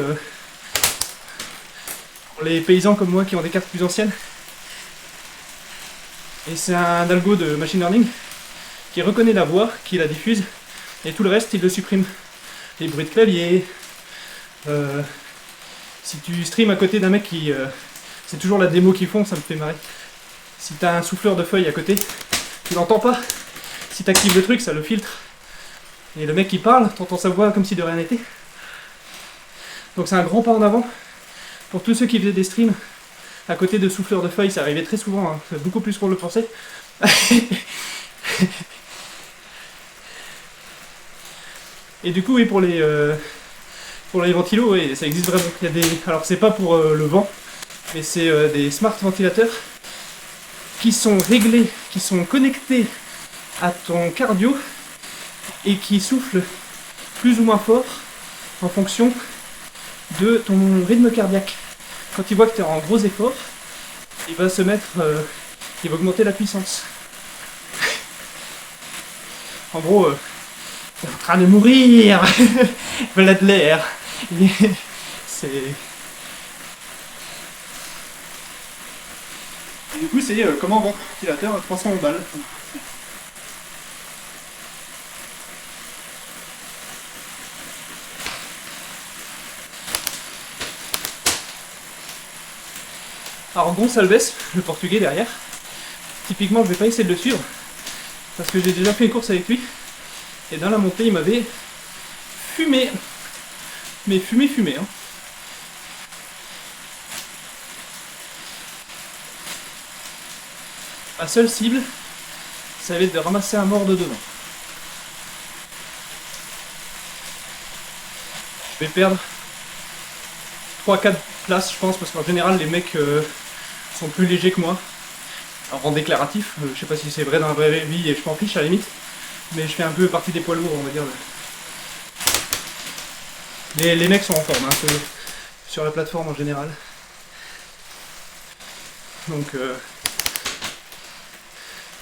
Speaker 1: pour les paysans comme moi qui ont des cartes plus anciennes. Et c'est un algo de machine learning qui reconnaît la voix, qui la diffuse, et tout le reste il le supprime. Les bruits de clavier, si tu streams à côté d'un mec qui... c'est toujours la démo qu'ils font, ça me fait marrer. Si t'as un souffleur de feuilles à côté, tu l'entends pas. Si t'actives le truc, ça le filtre. Et le mec qui parle, t'entends sa voix comme si de rien n'était. Donc c'est un grand pas en avant. Pour tous ceux qui faisaient des streams à côté de souffleurs de feuilles, ça arrivait très souvent, hein. C'est beaucoup plus qu'on le pensait. Et du coup, oui, pour les ventilos, oui, ça existe vraiment. Il y a des... Alors c'est pas pour le vent, mais c'est des smart ventilateurs qui sont réglés, qui sont connectés à ton cardio et qui soufflent plus ou moins fort en fonction de ton rythme cardiaque. Quand il voit que tu es en gros effort, il va se mettre... il va augmenter la puissance. En gros, t'es en train de mourir. Voilà de l'air. C'est... Et du coup, c'est comment vendre un ventilateur à 300 balles. Alors Gonçalves, le portugais derrière, typiquement je vais pas essayer de le suivre, parce que j'ai déjà fait une course avec lui, et dans la montée il m'avait fumé, mais fumé, hein. Ma seule cible, ça va être de ramasser un mort de devant. Je vais perdre 3-4 places je pense, parce qu'en général les mecs sont plus légers que moi. Alors en déclaratif, je sais pas si c'est vrai dans la vraie vie et je m'en fiche à la limite, mais je fais un peu partie des poids lourds on va dire. Les mecs sont en forme, hein, sur la plateforme en général. Donc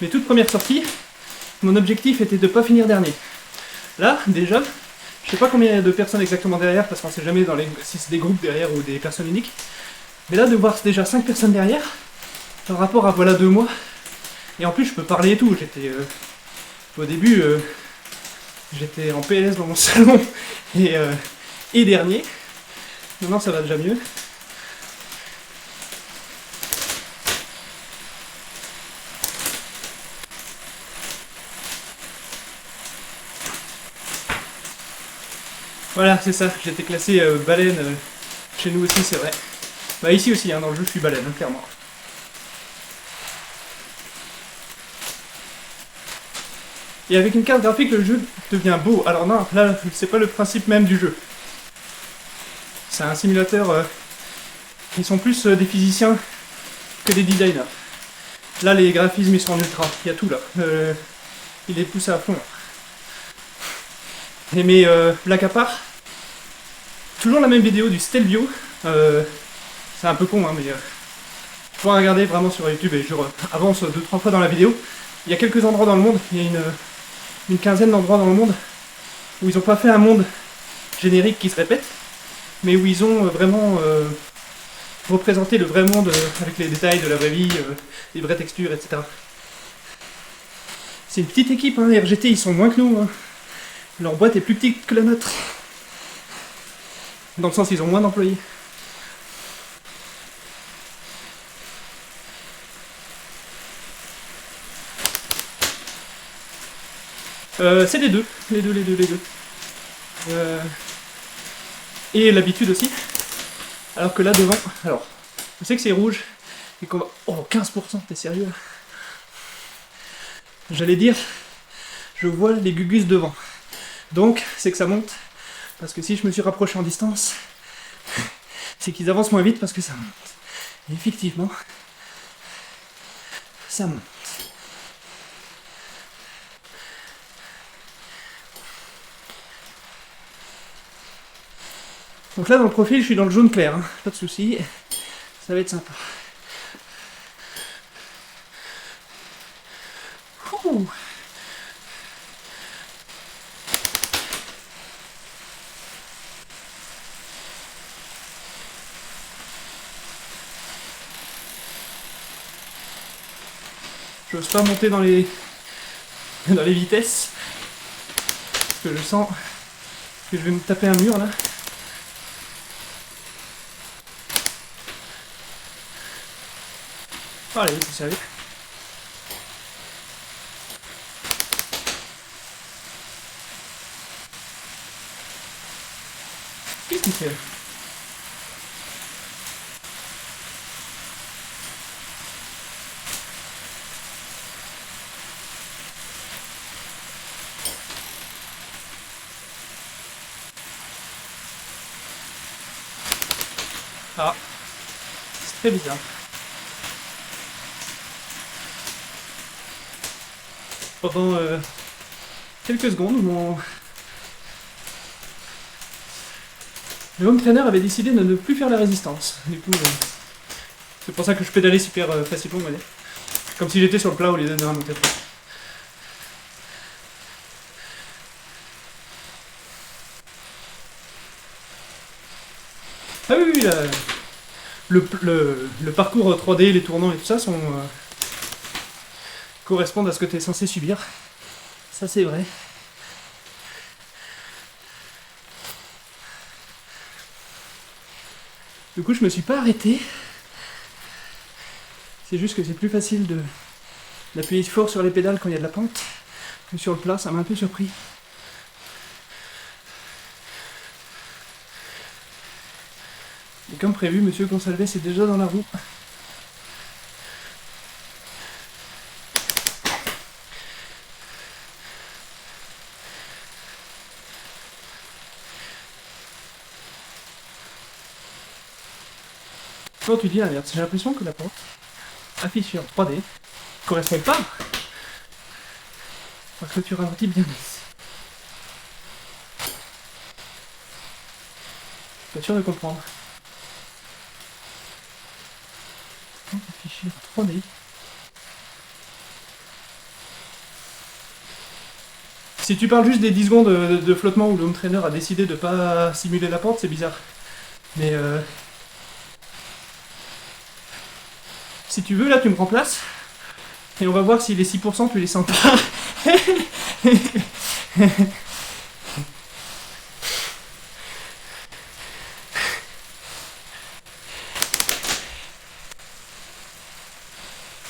Speaker 1: mes toutes premières sorties, mon objectif était de pas finir dernier. Là, déjà, je sais pas combien il y a de personnes exactement derrière, parce qu'on sait jamais si c'est des groupes derrière ou des personnes uniques. Mais là, de voir déjà 5 personnes derrière, par rapport à voilà 2 mois, et en plus je peux parler et tout, au début, j'étais en PLS dans mon salon, et dernier. Maintenant ça va déjà mieux. Voilà, c'est ça, j'étais classé baleine, chez nous aussi c'est vrai. Bah ici aussi, hein, dans le jeu je suis baleine, hein, clairement. Et avec une carte graphique, le jeu devient beau. Alors non, là, c'est pas le principe même du jeu. C'est un simulateur... ils sont plus des physiciens que des designers. Là, les graphismes, ils sont en ultra. Il y a tout, là. Il est poussé à fond, là. Et mais, blague à part, toujours la même vidéo du Stelvio. C'est un peu con, hein, mais... faut regarder vraiment sur YouTube et je avance 2-3 fois dans la vidéo. Il y a quelques endroits dans le monde, il y a une quinzaine d'endroits dans le monde où ils n'ont pas fait un monde générique qui se répète, mais où ils ont vraiment représenté le vrai monde avec les détails de la vraie vie, les vraies textures, etc. C'est une petite équipe, hein, RGT, ils sont moins que nous. Hein. Leur boîte est plus petite que la nôtre. Dans le sens, ils ont moins d'employés. C'est les deux. Et l'habitude aussi. Alors que là devant, alors, je sais que c'est rouge et qu'on va... Oh, 15%, t'es sérieux? J'allais dire, je vois les gugus devant. Donc, c'est que ça monte. Parce que si je me suis rapproché en distance, c'est qu'ils avancent moins vite parce que ça monte. Et effectivement, ça monte. Donc là, dans le profil, je suis dans le jaune clair, hein. Pas de soucis, ça va être sympa. Ouh. J'ose pas monter dans les vitesses, parce que je sens que je vais me taper un mur là. Allez, vous savez. Qu'est-ce qu'il fait là? Ah, c'est très bizarre. Pendant quelques secondes, le home trainer avait décidé de ne plus faire la résistance. Du coup, c'est pour ça que je pédalais super facilement, on va dire. Comme si j'étais sur le plat au lieu de remonter. Ah oui, oui, là, le parcours 3D, les tournants et tout ça correspondent à ce que tu es censé subir. Ça, c'est vrai. Du coup, je me suis pas arrêté. C'est juste que c'est plus facile d'appuyer fort sur les pédales quand il y a de la pente que sur le plat. Ça m'a un peu surpris. Et comme prévu, Monsieur Gonsalves est déjà dans la roue. Quand tu dis l'inverse, j'ai l'impression que la pente affichée en 3D correspond pas parce que tu ralentis bien vite. Pas sûr de comprendre. Pente affichée en 3D. Si tu parles juste des 10 secondes de flottement où le home trainer a décidé de pas simuler la pente, c'est bizarre. Mais si tu veux, là, tu me remplaces. Et on va voir si les 6% tu les sens pas.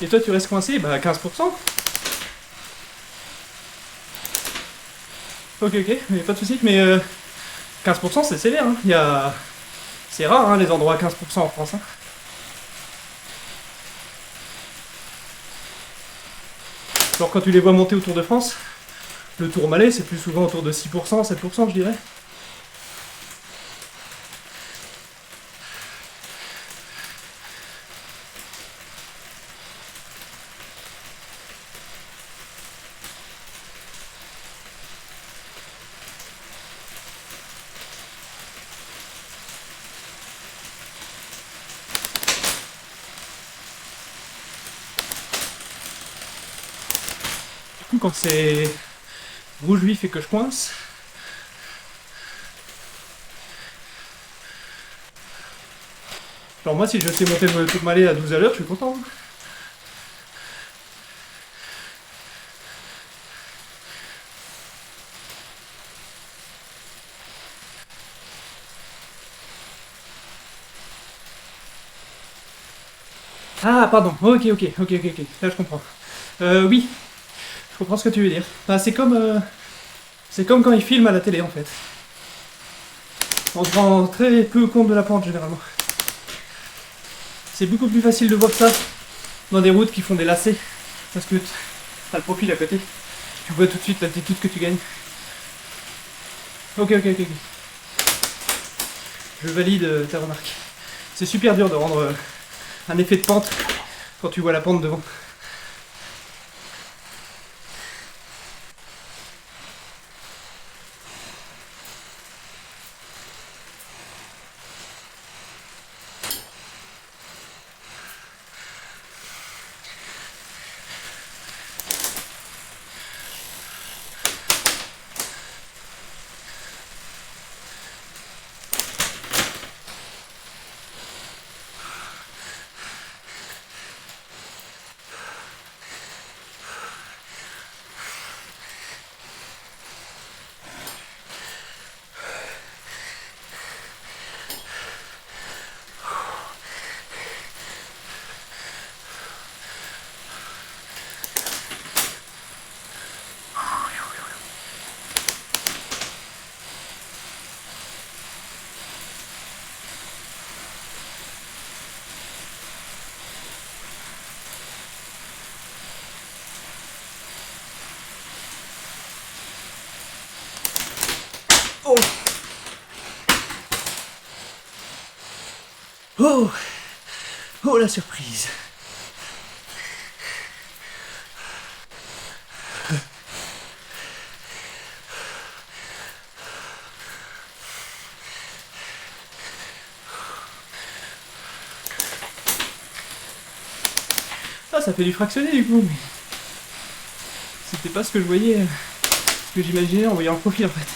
Speaker 1: Et toi, tu restes coincé? Bah, 15%. Ok, mais pas de soucis. Mais 15%, c'est sévère. Hein. C'est rare, hein, les endroits à 15% en France. Hein. Genre quand tu les vois monter au Tour de France, Le tourmalet, c'est plus souvent autour de 6%, 7%, je dirais. Du coup, quand c'est rouge vif et que je coince, genre moi, si je sais monter le tourmalet à 12 à l'heure, je suis content. Ah, pardon. Ok. Là, je comprends. Oui, je comprends ce que tu veux dire. Enfin, c'est comme quand ils filment à la télé, en fait. On se rend très peu compte de la pente, généralement. C'est beaucoup plus facile de voir ça dans des routes qui font des lacets. Parce que t'as le profil à côté. Tu vois tout de suite l'altitude que tu gagnes. Ok. Je valide ta remarque. C'est super dur de rendre un effet de pente quand tu vois la pente devant. Oh Oh Oh la surprise. Ah, ça fait du fractionné du coup, mais c'était pas ce que je voyais, ce que j'imaginais en voyant le profil en fait.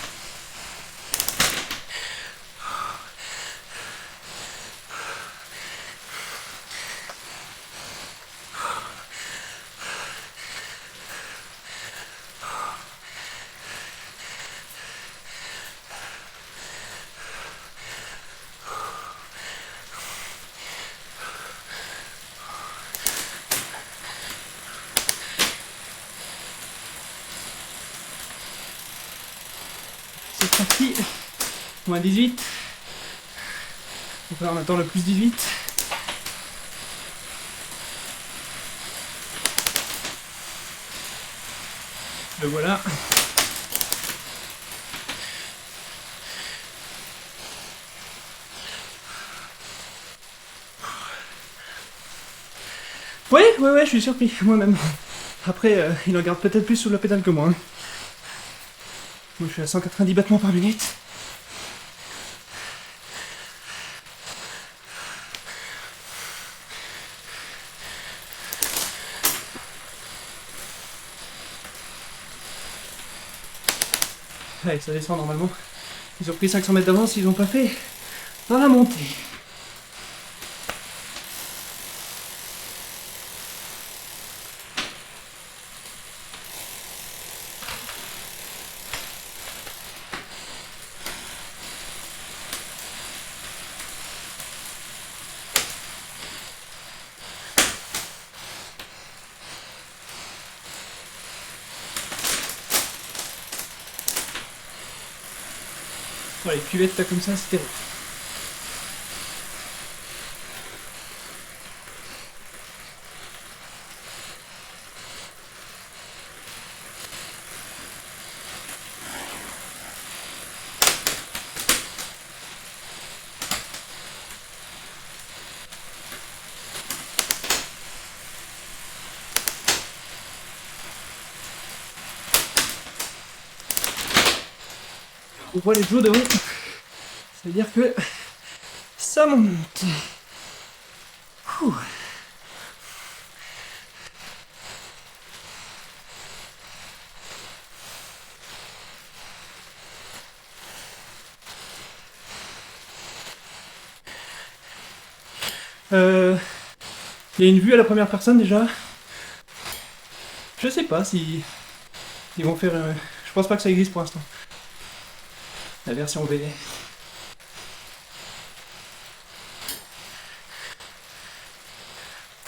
Speaker 1: C'est parti. Moins 18. Donc là on attend le plus 18. Le voilà. Ouais, je suis surpris, moi-même. Après, il en garde peut-être plus sous la pédale que moi. Hein. Moi je suis à 190 battements par minute. Allez, ça descend normalement. Ils ont pris 500 mètres d'avance, ils n'ont pas fait dans la montée. Ouais, les cuvettes là comme ça, c'était... On voit les joues devant. Ça veut dire que ça monte. Ouh. Il y a une vue à la première personne déjà. Je sais pas si ils vont faire. Je pense pas que ça existe pour l'instant. La version VD.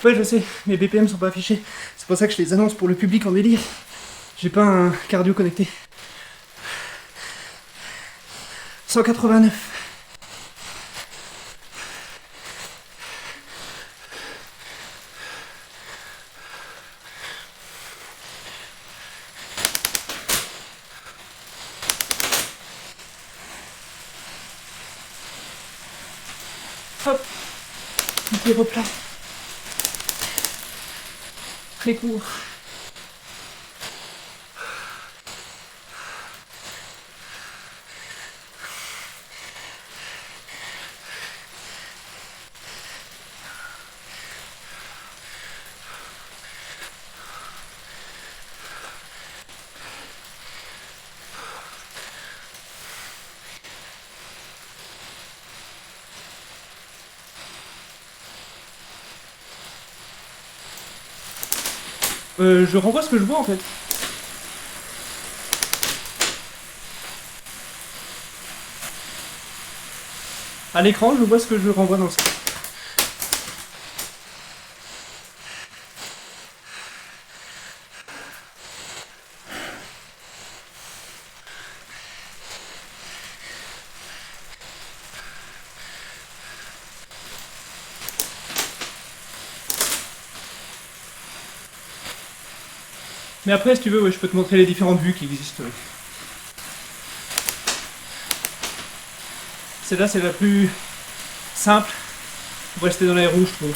Speaker 1: Ouais, je sais, mes BPM sont pas affichés. C'est pour ça que je les annonce pour le public en délire. J'ai pas un cardio connecté. 189. Hop, pied replat. Très court. Je renvoie ce que je vois en fait. À l'écran, je vois ce que je renvoie dans le script. Mais après, si tu veux, ouais, je peux te montrer les différentes vues qui existent. Celle-là, c'est la plus simple pour rester dans les rouges, je trouve.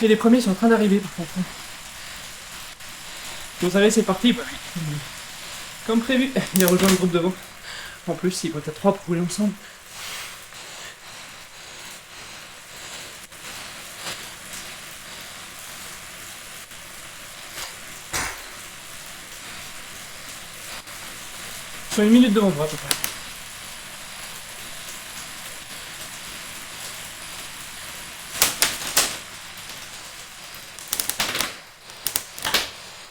Speaker 1: Et les premiers sont en train d'arriver par contre. Vous savez, c'est parti. Bah, oui. Comme prévu, il a rejoint le groupe devant. En plus, il doit être 3 pour rouler ensemble. Ils sont 1 minute devant moi à peu près.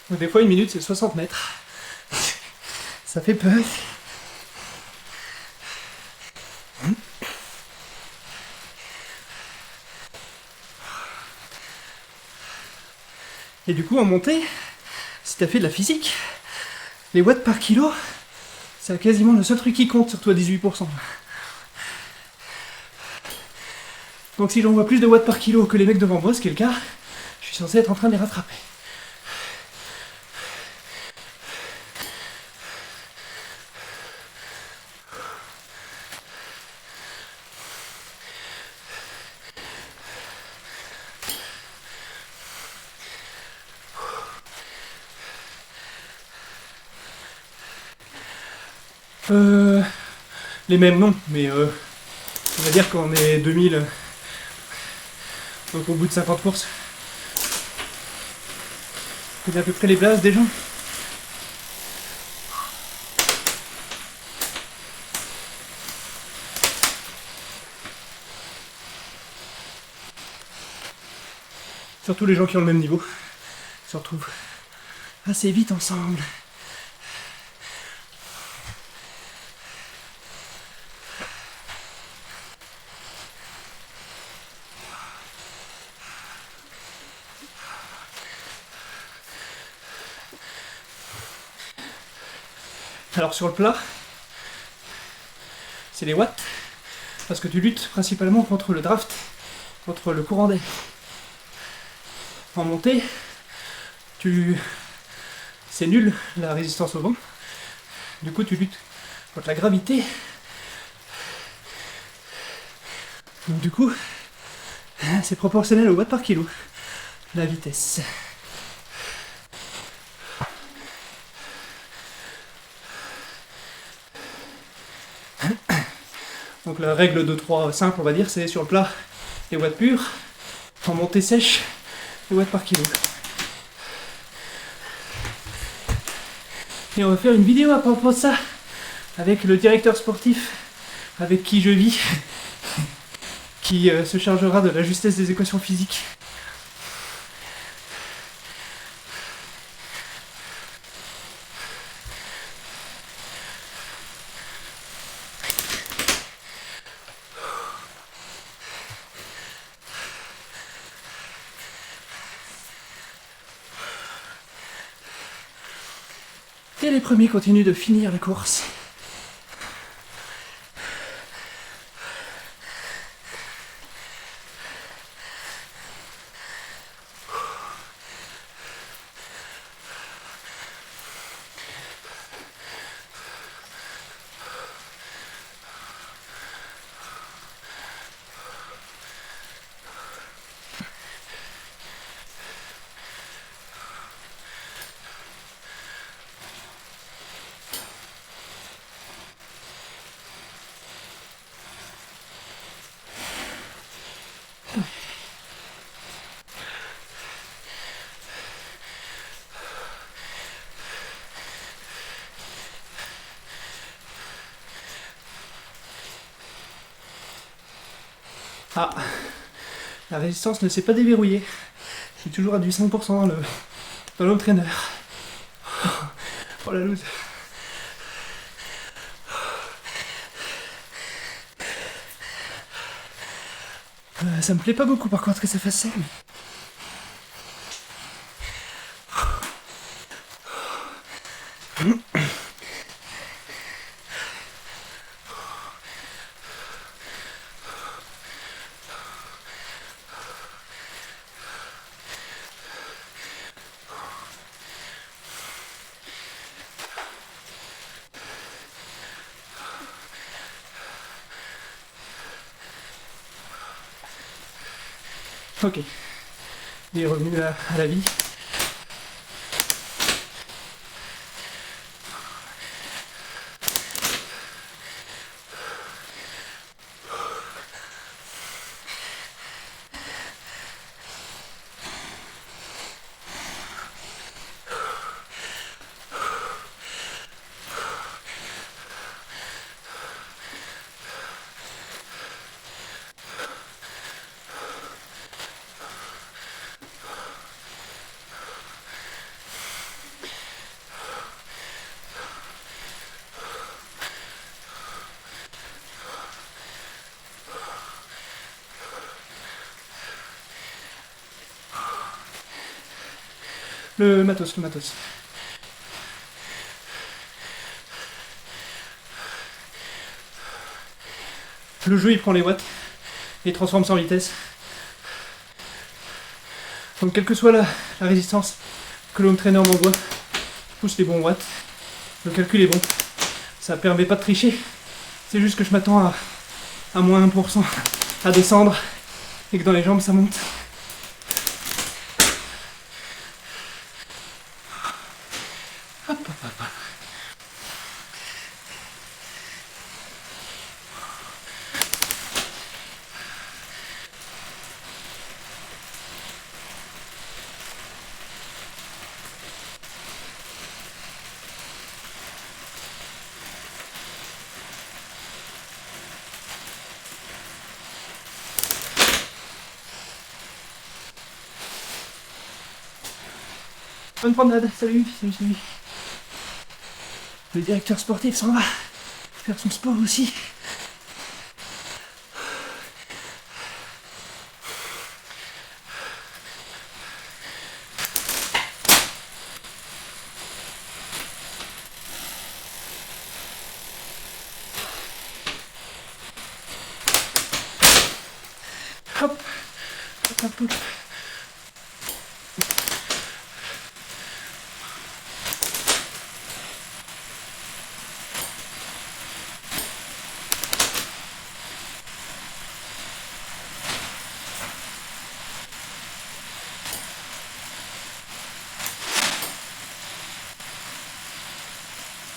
Speaker 1: Donc, des fois, 1 minute, c'est 60 mètres. Ça fait peur. Et du coup, en montée, si t'as fait de la physique, les watts par kilo, c'est quasiment le seul truc qui compte, surtout à 18%. Donc si j'envoie plus de watts par kilo que les mecs devant moi, ce qui est le cas, je suis censé être en train de les rattraper. Les mêmes non, mais on va dire qu'on est 2000, donc au bout de 50 courses. C'est à peu près les places des gens. Surtout les gens qui ont le même niveau se retrouvent assez vite ensemble. Alors sur le plat, c'est les watts, parce que tu luttes principalement contre le draft, contre le courant d'air. En montée, c'est nul la résistance au vent, du coup tu luttes contre la gravité. Donc du coup, c'est proportionnel au watt par kilo, la vitesse. Donc la règle de 3 simple, on va dire, c'est sur le plat, les watts purs, en montée sèche, les watts par kilo. Et on va faire une vidéo à propos de ça, avec le directeur sportif avec qui je vis, qui se chargera de la justesse des équations physiques. Et les premiers continuent de finir la course. Ah, la résistance ne s'est pas déverrouillée. Je suis toujours à du 5% dans l'entraîneur. Oh la loose. Ça me plaît pas beaucoup par contre que ça fasse ça. Ok, il est revenu à la vie. Le matos. Le jeu il prend les watts et transforme ça en vitesse. Donc quelle que soit la résistance que l'home trainer m'envoie, je pousse les bons watts. Le calcul est bon. Ça permet pas de tricher. C'est juste que je m'attends à moins 1% à descendre et que dans les jambes ça monte. Bonne promenade, salut. Le directeur sportif s'en va faire son sport aussi.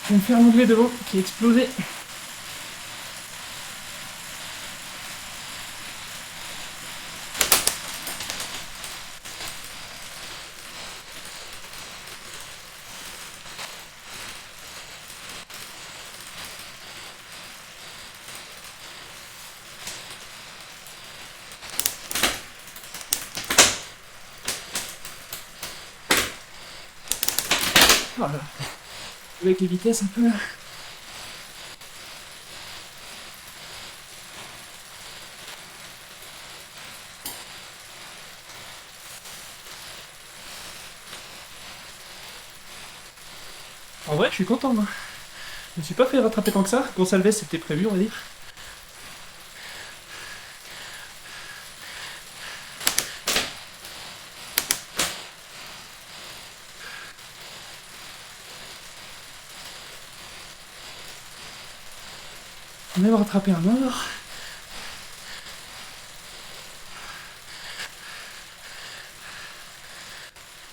Speaker 1: Je vais me faire l'onglet devant qui est explosé. Voilà. Avec les vitesses un peu. En vrai, je suis content, moi. Je me suis pas fait rattraper tant que ça. Gonçalves, c'était prévu, on va dire. On va rattraper un mort.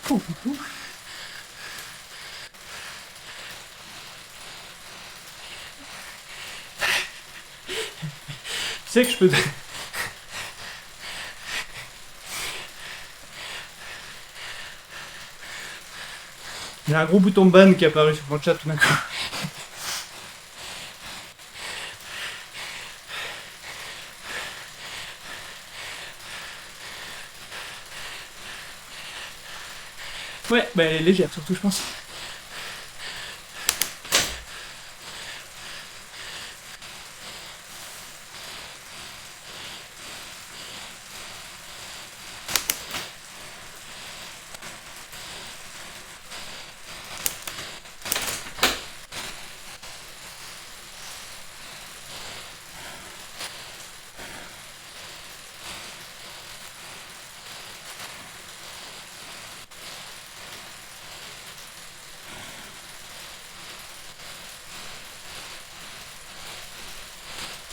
Speaker 1: Ouh, ouh, ouh. Tu sais que je peux. Il y a un gros bouton ban qui est apparu sur mon chat tout d'un coup. Ouais, bah elle est légère surtout, je pense.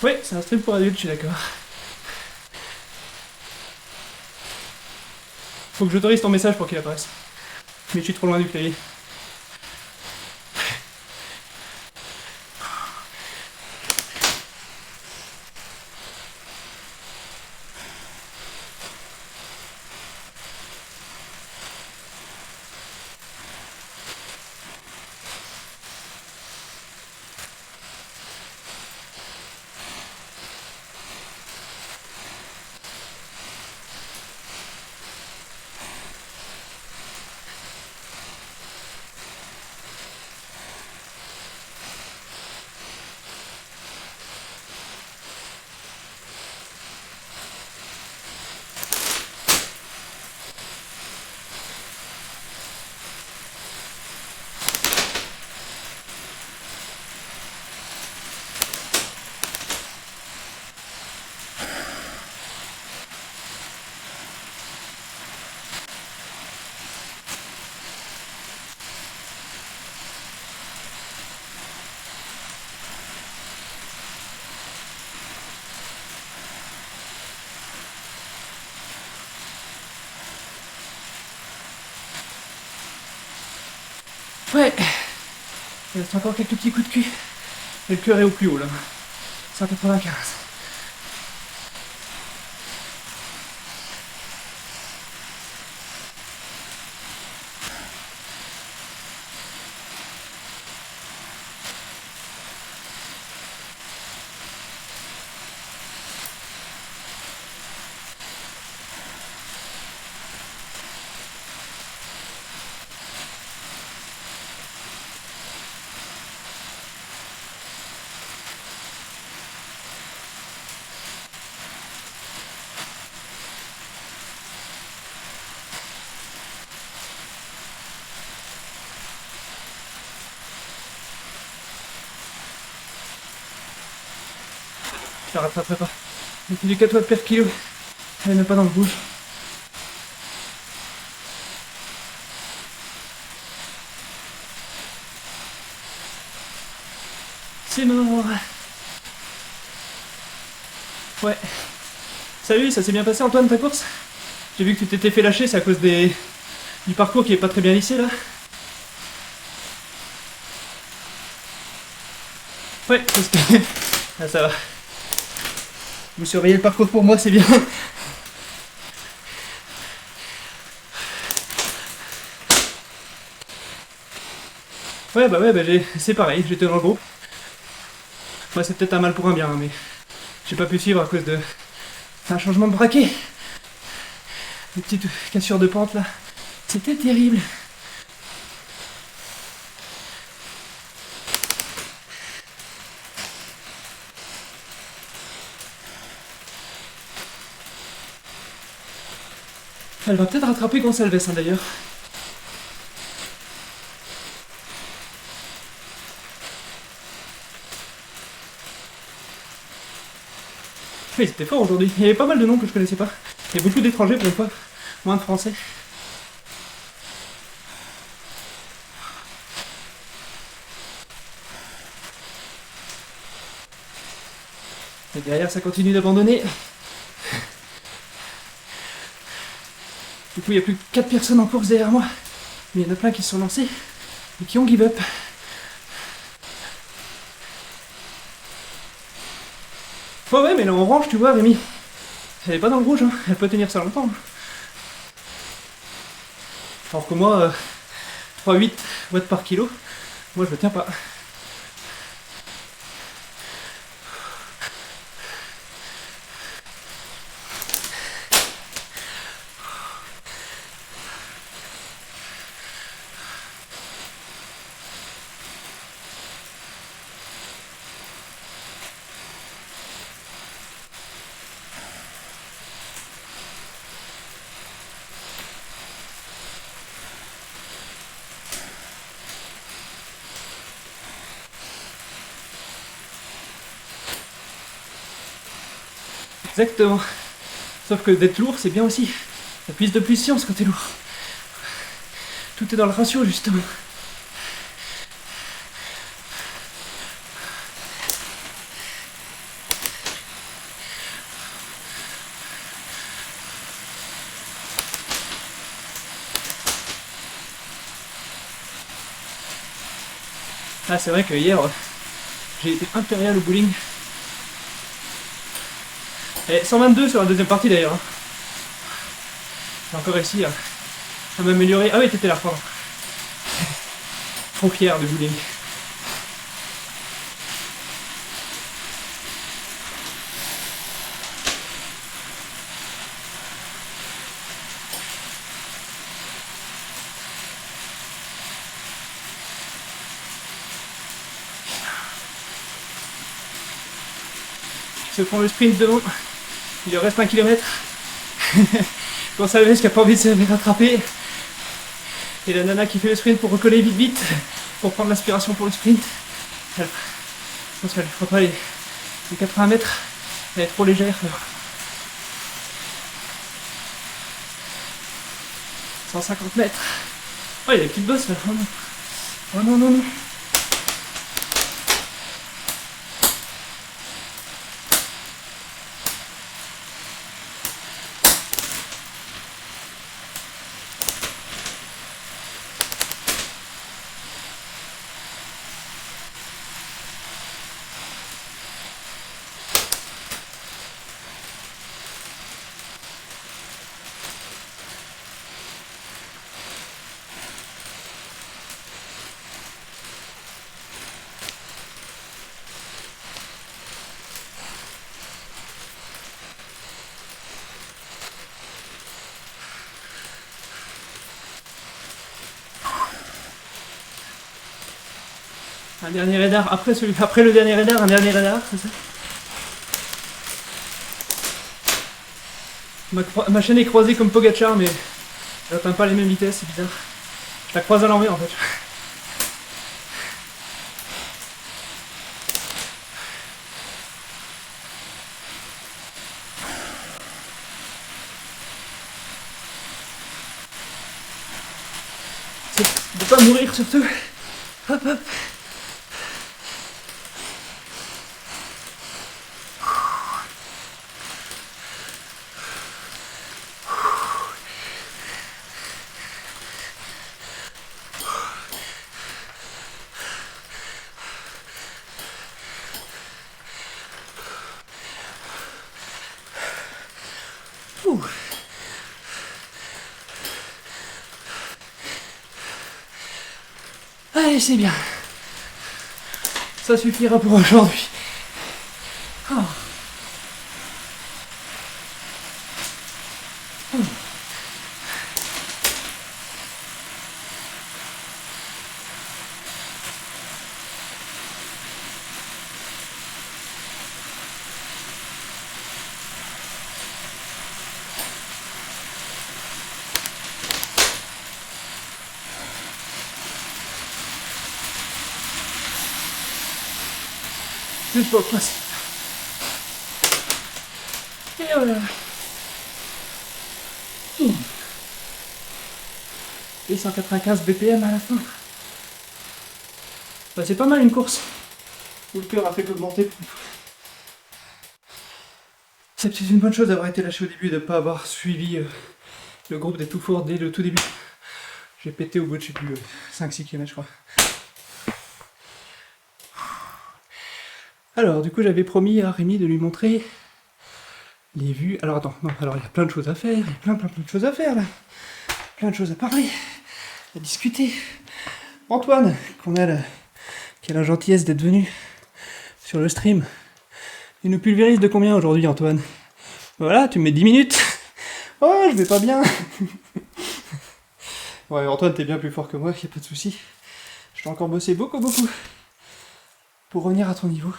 Speaker 1: Ouais, c'est un stream pour adultes, je suis d'accord. Faut que j'autorise ton message pour qu'il apparaisse. Mais je suis trop loin du clavier. Ouais. Il reste encore quelques petits coups de cul. Et le cœur est au plus haut là. 195. Je la rattraperai pas. Il fait du 4 watts per kilo. Elle n'est même pas dans le bouche. C'est mort. Ouais. Salut, ça s'est bien passé Antoine ta course? J'ai vu que tu t'étais fait lâcher, c'est à cause du parcours qui est pas très bien lissé là. Ouais, parce que... Ah, ça va. Vous surveillez le parcours pour moi, c'est bien. Ouais, bah c'est pareil, j'étais dans le groupe. Ouais, c'est peut-être un mal pour un bien, hein, mais j'ai pas pu suivre à cause de... un changement de braquet. Des petites cassures de pente là. C'était terrible. Elle va peut-être rattraper Gonçalves hein, d'ailleurs. Mais c'était fort aujourd'hui. Il y avait pas mal de noms que je connaissais pas. Il y a beaucoup d'étrangers pour une fois. Moins de français. Et derrière ça continue d'abandonner. Du coup il y a plus que 4 personnes en course derrière moi. Mais il y en a plein qui se sont lancés et qui ont give up. Ouais mais là en orange tu vois Rémi. Elle est pas dans le rouge, hein. Elle peut tenir ça longtemps. Alors que moi, 3,8 watts par kilo, moi je le tiens pas. Exactement. Sauf que d'être lourd, c'est bien aussi. Ça puise de puissance quand t'es lourd. Tout est dans le ratio, justement. Ah, c'est vrai que hier, j'ai été impérial au bowling. Et 122 sur la deuxième partie d'ailleurs. Hein. J'ai encore réussi à m'améliorer. Ah oui, t'étais là, pardon. Trop fier de bowling. Se prend le sprint devant. Il lui reste 1 km. Gonçalves qui a pas envie de se faire rattraper. Et la nana qui fait le sprint pour recoller vite pour prendre l'aspiration pour le sprint. Je pense qu'elle ne fera pas les 80 mètres. Elle est trop légère. 150 mètres. Oh, il y a des petites bosses là. Oh non. Oh non, non, non. Un dernier radar, après le dernier radar, un dernier radar, c'est ça? Ma chaîne est croisée comme Pogacar, mais elle atteint pas les mêmes vitesses, c'est bizarre. Je la croise à l'envers en fait. C'est de pas mourir surtout. Hop hop. Allez, c'est bien. Ça suffira pour aujourd'hui. Oh. Oh. Juste pour le principe. Et voilà. Et 195 BPM à la fin. Bah, c'est pas mal une course où le cœur a fait qu'augmenter. C'est peut-être une bonne chose d'avoir été lâché au début et de ne pas avoir suivi le groupe des tout forts dès le tout début. J'ai pété au bout de, je sais plus, 5-6 km je crois. Alors, du coup, j'avais promis à Rémi de lui montrer les vues. Alors, attends, non, alors il y a plein de choses à faire, il y a plein de choses à faire là. Plein de choses à parler, à discuter. Antoine, qui a la gentillesse d'être venu sur le stream. Il nous pulvérise de combien aujourd'hui, Antoine? Voilà, tu me mets 10 minutes. Oh, je vais pas bien. Ouais, Antoine, t'es bien plus fort que moi, y a pas de souci. Je dois encore bosser beaucoup pour revenir à ton niveau.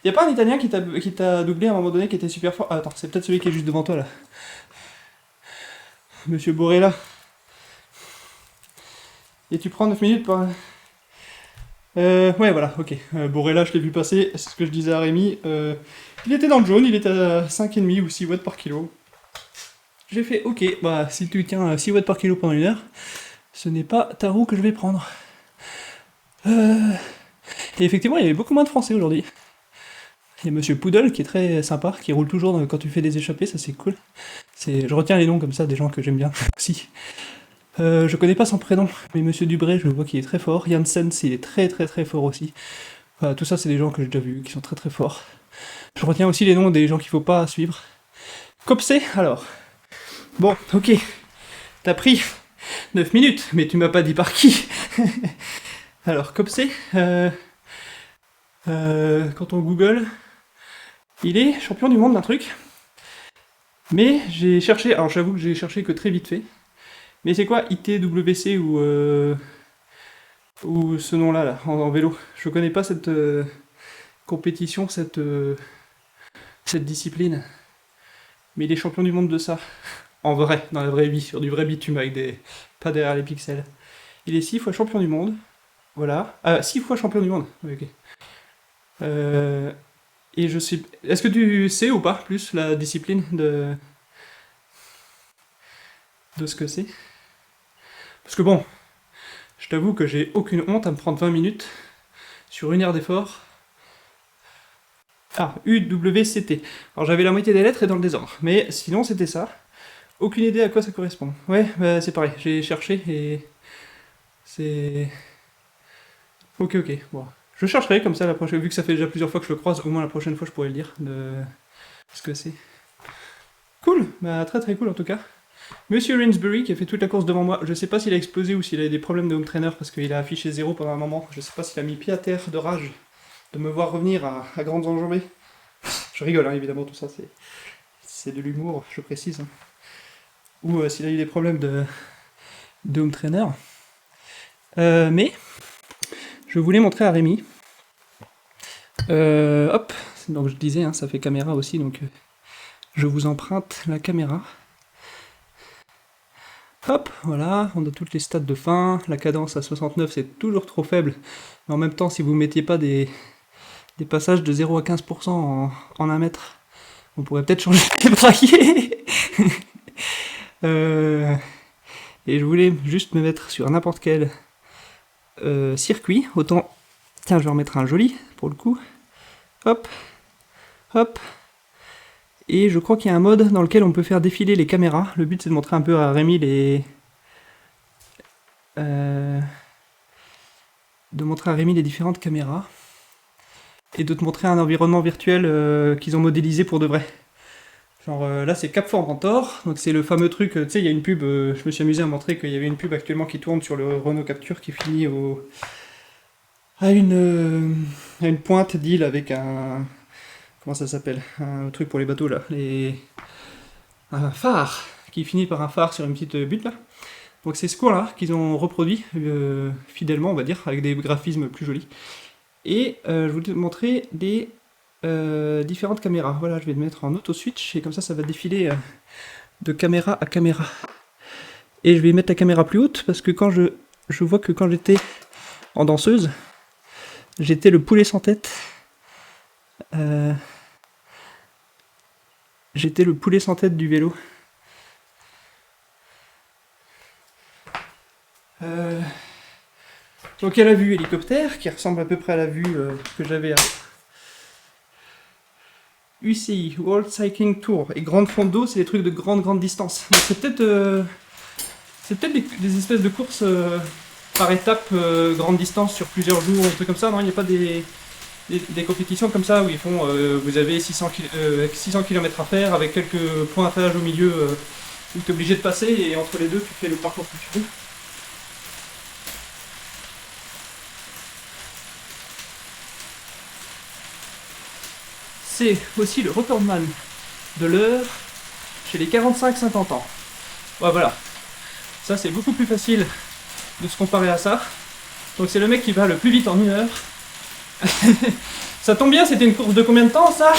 Speaker 1: Y a pas un Italien qui t'a doublé à un moment donné qui était super fort? Ah, attends, c'est peut-être celui qui est juste devant toi là. Monsieur Borella. Et tu prends 9 minutes pour... ouais, voilà, ok. Borella, je l'ai vu passer, c'est ce que je disais à Rémi. Il était dans le jaune, il était à 5,5 ou 6 watts par kilo. J'ai fait, ok, bah si tu tiens 6 watts par kilo pendant 1 heure, ce n'est pas ta roue que je vais prendre. Et effectivement, il y avait beaucoup moins de Français aujourd'hui. Il y a Monsieur Poodle qui est très sympa, qui roule toujours quand tu fais des échappées, ça c'est cool. Je retiens les noms comme ça des gens que j'aime bien aussi. Je connais pas son prénom, mais Monsieur Dubré, je vois qu'il est très fort. Janssens, il est très fort aussi. Enfin, tout ça, c'est des gens que j'ai déjà vus, qui sont très forts. Je retiens aussi les noms des gens qu'il faut pas suivre. Copsé, alors. Bon, ok. T'as pris 9 minutes, mais tu m'as pas dit par qui. Alors, Copsé, quand on Google, il est champion du monde d'un truc. Mais j'ai cherché, alors j'avoue que j'ai cherché que très vite fait. Mais c'est quoi ITWC ou ce nom-là, là, en vélo? Je connais pas cette compétition, cette discipline. Mais il est champion du monde de ça. En vrai, dans la vraie vie, sur du vrai bitume, avec des... pas derrière les pixels. Il est 6 fois champion du monde. Voilà. Ah, 6 fois champion du monde. Oui, ok. Et je sais... Est-ce que tu sais ou pas, plus, la discipline de ce que c'est? Parce que bon, je t'avoue que j'ai aucune honte à me prendre 20 minutes sur 1 heure d'effort. Ah, UWCT. Alors j'avais la moitié des lettres et dans le désordre. Mais sinon c'était ça. Aucune idée à quoi ça correspond. Ouais, bah, c'est pareil, j'ai cherché et... c'est... Ok, bon. Je chercherai comme ça la prochaine... Vu que ça fait déjà plusieurs fois que je le croise, au moins la prochaine fois je pourrais le dire de ce que c'est. Cool, bah très cool en tout cas. Monsieur Rinsbury qui a fait toute la course devant moi, je sais pas s'il a explosé ou s'il a eu des problèmes de home trainer parce qu'il a affiché 0 pendant un moment. Je sais pas s'il a mis pied à terre de rage de me voir revenir à grandes enjambées. Je rigole, hein, évidemment, tout ça c'est de l'humour, je précise. Hein. Ou s'il a eu des problèmes de home trainer. Mais je voulais montrer à Rémi. Hop, donc je disais, hein, ça fait caméra aussi, donc je vous emprunte la caméra. Hop, voilà, on a toutes les stats de fin, la cadence à 69 c'est toujours trop faible, mais en même temps si vous mettiez pas des passages de 0 à 15% en 1 mètre, on pourrait peut-être changer les braquets. Et je voulais juste me mettre sur n'importe quel circuit, autant... Tiens, je vais remettre un joli, pour le coup. Hop, hop. Et je crois qu'il y a un mode dans lequel on peut faire défiler les caméras. Le but c'est de montrer un peu à Rémi les... de montrer à Rémi les différentes caméras. Et de te montrer un environnement virtuel qu'ils ont modélisé pour de vrai. Genre là c'est Cap Formentor, donc c'est le fameux truc, tu sais il y a une pub, je me suis amusé à montrer qu'il y avait une pub actuellement qui tourne sur le Renault Captur qui finit à une pointe d'île avec un... Comment ça s'appelle? Un truc pour les bateaux là, un phare, qui finit par un phare sur une petite butte là. Donc c'est ce coin-là qu'ils ont reproduit fidèlement, on va dire, avec des graphismes plus jolis. Et je voulais te montrer les différentes caméras. Voilà, je vais le mettre en auto switch et comme ça va défiler de caméra à caméra. Et je vais mettre la caméra plus haute parce que quand je vois que quand j'étais en danseuse, j'étais le poulet sans tête. J'étais le poulet sans tête du vélo. Donc il y a la vue hélicoptère qui ressemble à peu près à la vue que j'avais à UCI, World Cycling Tour. Et grande fonte d'eau, c'est des trucs de grande distance. Donc c'est peut-être des espèces de courses par étapes, grande distance sur plusieurs jours, un truc comme ça. Non, il n'y a pas des compétitions comme ça où ils font, vous avez 600 km à faire avec quelques pointages au milieu où tu es obligé de passer et entre les deux tu fais le parcours que tu veux. C'est aussi le recordman de l'heure chez les 45-50 ans. Ouais, voilà. Ça, c'est beaucoup plus facile de se comparer à ça. Donc c'est le mec qui va le plus vite en 1 heure. Ça tombe bien, c'était une course de combien de temps, ça?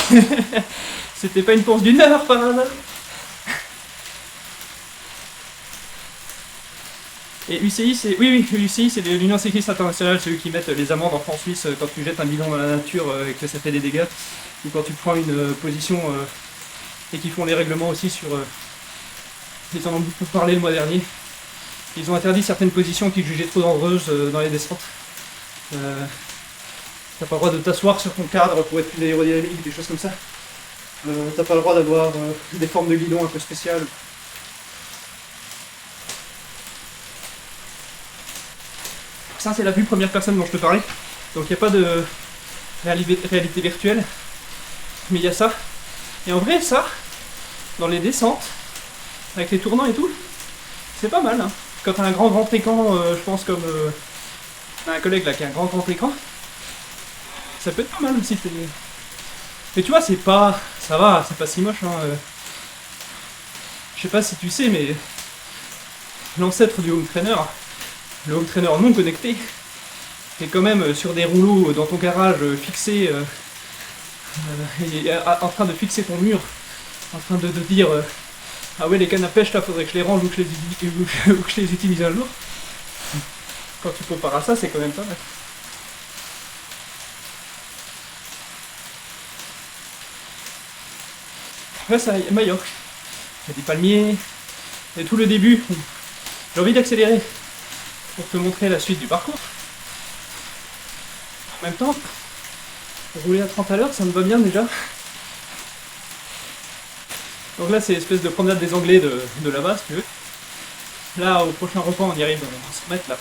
Speaker 1: C'était pas une course d'1 heure, par hasard? Et UCI, c'est... Oui, UCI, c'est l'Union Cycliste Internationale, c'est eux qui mettent les amendes en France suisse quand tu jettes un bidon dans la nature et que ça fait des dégâts. Ou quand tu prends une position et qui font les règlements aussi sur... Ils en ont beaucoup parlé le mois dernier. Ils ont interdit certaines positions qu'ils jugeaient trop dangereuses dans les descentes. T'as pas le droit de t'asseoir sur ton cadre pour être plus aérodynamique, des choses comme ça. T'as pas le droit d'avoir des formes de guidon un peu spéciales. Ça, c'est la vue première personne dont je te parlais. Donc il n'y a pas de réalité virtuelle. Mais il y a ça. Et en vrai, ça, dans les descentes, avec les tournants et tout, c'est pas mal. Hein. Quand t'as un grand écran, je pense comme un collègue là qui a un grand écran, ça peut être pas mal aussi. Mais tu vois, c'est pas... Ça va, c'est pas si moche. Hein. Je sais pas si tu sais, mais l'ancêtre du home trainer, le home trainer non connecté, est quand même sur des rouleaux dans ton garage fixé, en train de fixer ton mur, en train de dire ah ouais, les cannes à pêche là, faudrait que je les range ou que je les utilise un jour. Quand tu compares à ça, c'est quand même pas mal. Ouais, ça, il y a Majorque. Il y a des palmiers, et tout le début. J'ai envie d'accélérer pour te montrer la suite du parcours. En même temps, rouler à 30 à l'heure, ça me va bien déjà. Donc là, c'est l'espèce de promenade des Anglais de là-bas, si tu veux. Là, au prochain rond-point, on y arrive dans 100 mètres là.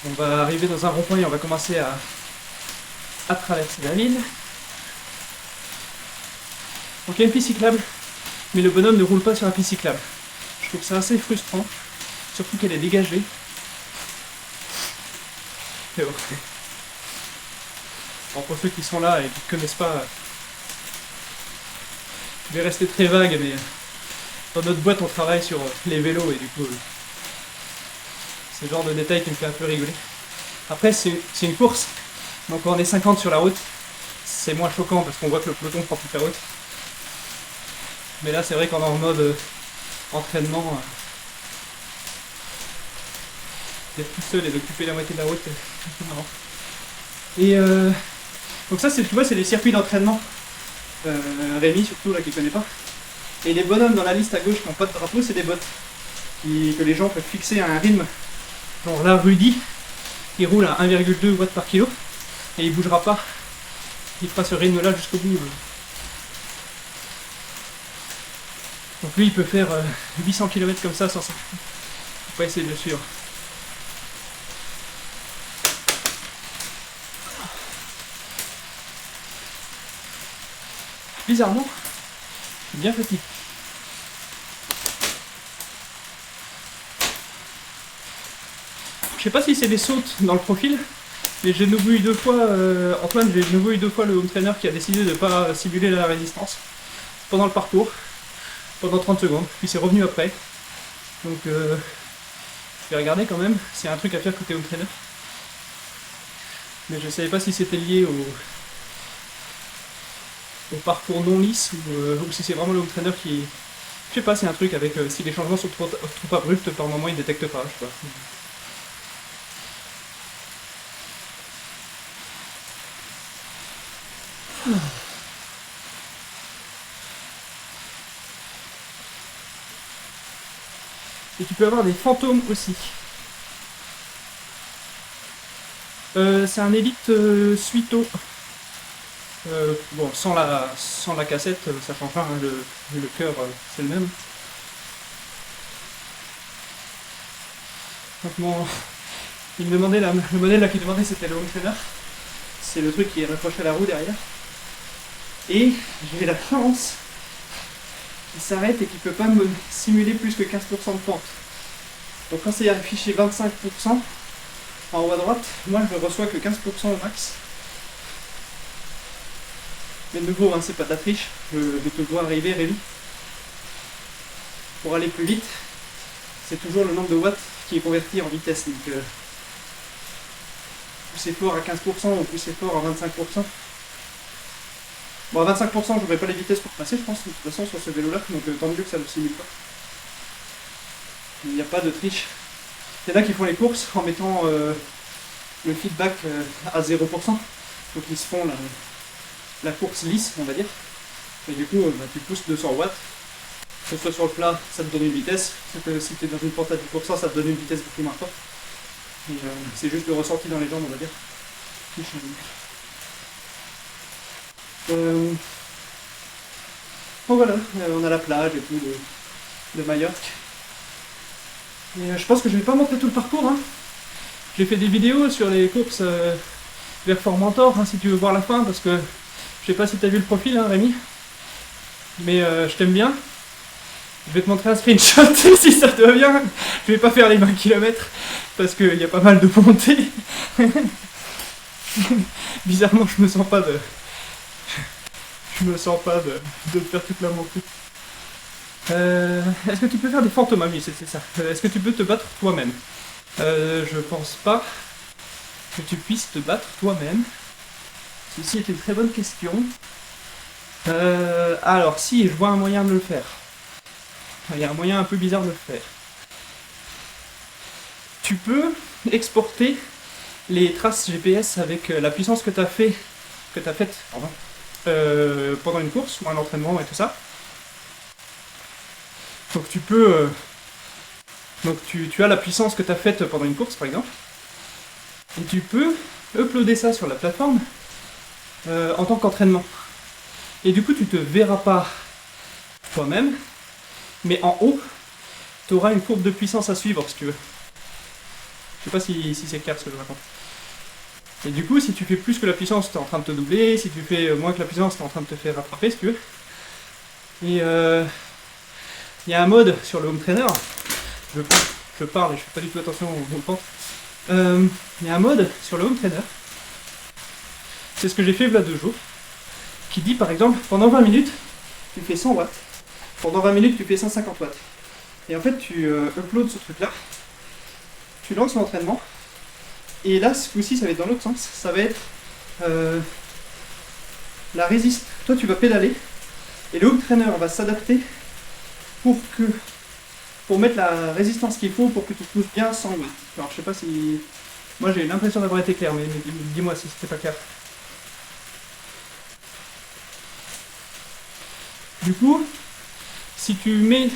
Speaker 1: On va arriver dans un rond-point et on va commencer à traverser la ville. Donc il y a une piste cyclable, mais le bonhomme ne roule pas sur la piste cyclable. Je trouve ça assez frustrant, surtout qu'elle est dégagée. Mais bon. Bon, pour ceux qui sont là et qui ne connaissent pas, je vais rester très vague, mais dans notre boîte on travaille sur les vélos et du coup c'est le genre de détail qui me fait un peu rigoler. Après c'est une course, donc quand on est 50 sur la route, c'est moins choquant parce qu'on voit que le peloton prend toute la route. Mais là c'est vrai qu'on est en mode entraînement, d'être tout seul et d'occuper la moitié de la route, c'est un peu marrant. Et donc ça c'est, tu vois, c'est les circuits d'entraînement. Rémi surtout là qui connaît pas. Et les bonhommes dans la liste à gauche qui n'ont pas de drapeau, c'est des bots que les gens peuvent fixer à un rythme. Genre là Rudy, il roule à 1,2 watts par kilo et il bougera pas. Il fera ce rythme là jusqu'au bout. Donc lui il peut faire 800 km comme ça sans ça. Faut pas essayer de le suivre. bizarrement, je suis bien fatigué. Je sais pas si c'est des sautes dans le profil, mais j'ai de nouveau eu 2 fois, Antoine, j'ai de nouveau eu 2 fois le home trainer qui a décidé de ne pas simuler la résistance pendant le parcours, pendant 30 secondes, puis c'est revenu après. Donc je vais regarder quand même s'il y a un truc à faire côté home trainer. Mais je savais pas si c'était lié au parcours non lisse ou si c'est vraiment le home trainer qui... Je sais pas s'il y a un truc avec si les changements sont trop abrupts, par moment il détecte pas, je sais pas. Et tu peux avoir des fantômes aussi. C'est un Elite Suito. Bon, sans la cassette, ça change pas, hein, le cœur c'est le même. Donc il me demandait le modèle là qu'il demandait c'était le home trainer. C'est le truc qui est raccroché à la roue derrière. Et j'ai la chance qu'il s'arrête et qu'il peut pas me simuler plus que 15% de pente. Donc quand c'est affiché 25% en haut à droite, moi je ne reçois que 15% au max. Mais de nouveau, hein, c'est pas de la triche, je te vois arriver, Rémi. Pour aller plus vite, c'est toujours le nombre de watts qui est converti en vitesse. Donc plus c'est fort à 15% ou plus c'est fort à 25%. Bon, à 25%, j'aurais pas les vitesses pour passer, je pense, de toute façon, sur ce vélo-là, donc tant mieux que ça ne le simule pas. Il n'y a pas de triche. Il y en a qui font les courses en mettant le feedback à 0%. Donc ils se font la course lisse, on va dire. Et du coup, tu pousses 200 watts. Que ce soit sur le plat, ça te donne une vitesse. Si tu es dans une pente à 10%, ça te donne une vitesse beaucoup moins forte. C'est juste le ressenti dans les jambes, on va dire. Bon voilà, on a la plage et tout de Majorque. Et je pense que je vais pas montrer tout le parcours. Hein. J'ai fait des vidéos sur les courses vers Formentor, hein, si tu veux voir la fin, parce que je sais pas si tu as vu le profil, hein, Rémi. Mais je t'aime bien. Je vais te montrer un screenshot si ça te va bien. Je vais pas faire les 20 km parce qu'il y a pas mal de montées. Bizarrement, je me sens pas de faire toute la montée. Est-ce que tu peux faire des fantômes? Oui, c'est ça. Est-ce que tu peux te battre toi-même? Je pense pas que tu puisses te battre toi-même. Ceci est une très bonne question. Alors, si, je vois un moyen de le faire. Il y a un moyen un peu bizarre de le faire. Tu peux exporter les traces GPS avec la puissance que tu as faite pendant une course ou un entraînement et tout ça. Donc tu peux... donc tu as la puissance que tu as faite pendant une course par exemple. Et tu peux uploader ça sur la plateforme en tant qu'entraînement. Et du coup tu te verras pas toi-même, mais en haut, tu auras une courbe de puissance à suivre si tu veux. Je sais pas si c'est clair ce que je raconte. Et du coup, si tu fais plus que la puissance, tu es en train de te doubler. Si tu fais moins que la puissance, tu es en train de te faire rattraper si tu veux. Et il y a un mode sur le home trainer. Je parle et je fais pas du tout attention aux pentes. Il y a un mode sur le home trainer. C'est ce que j'ai fait il y a 2 jours. Qui dit par exemple, pendant 20 minutes, tu fais 100 watts. Pendant 20 minutes, tu fais 150 watts. Et en fait, tu uploads ce truc-là. Tu lances l'entraînement. Et là, ce coup-ci, ça va être dans l'autre sens. Ça va être la résistance. Toi, tu vas pédaler. Et le home trainer va s'adapter pour mettre la résistance qu'il faut pour que tu pousses bien 100 watts. Alors, je sais pas si... Moi, j'ai l'impression d'avoir été clair, mais dis-moi si c'était pas clair. Du coup, si tu mets...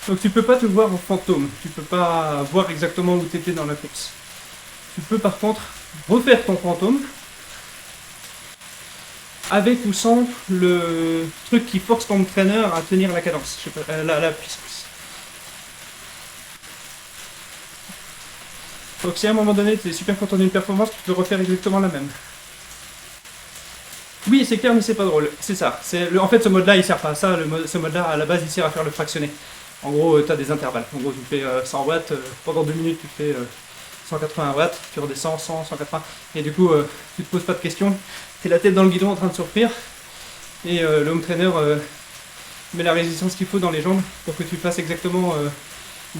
Speaker 1: Donc tu peux pas te voir en fantôme, tu peux pas voir exactement où tu étais dans la course. Tu peux par contre refaire ton fantôme avec ou sans le truc qui force ton entraîneur à tenir la cadence, je sais pas, la puissance. Donc si à un moment donné tu es super content d'une performance, tu peux refaire exactement la même. Oui, c'est clair, mais c'est pas drôle. C'est ça. En fait, ce mode-là, il sert pas à ça. Ce mode-là, à la base, il sert à faire le fractionné. En gros, tu as des intervalles. En gros, tu fais 100 watts. Pendant 2 minutes, tu fais 180 watts. Tu redescends 100, 180. Et du coup, tu te poses pas de questions. Tu es la tête dans le guidon en train de souffrir. Et le home trainer met la résistance qu'il faut dans les jambes pour que tu fasses exactement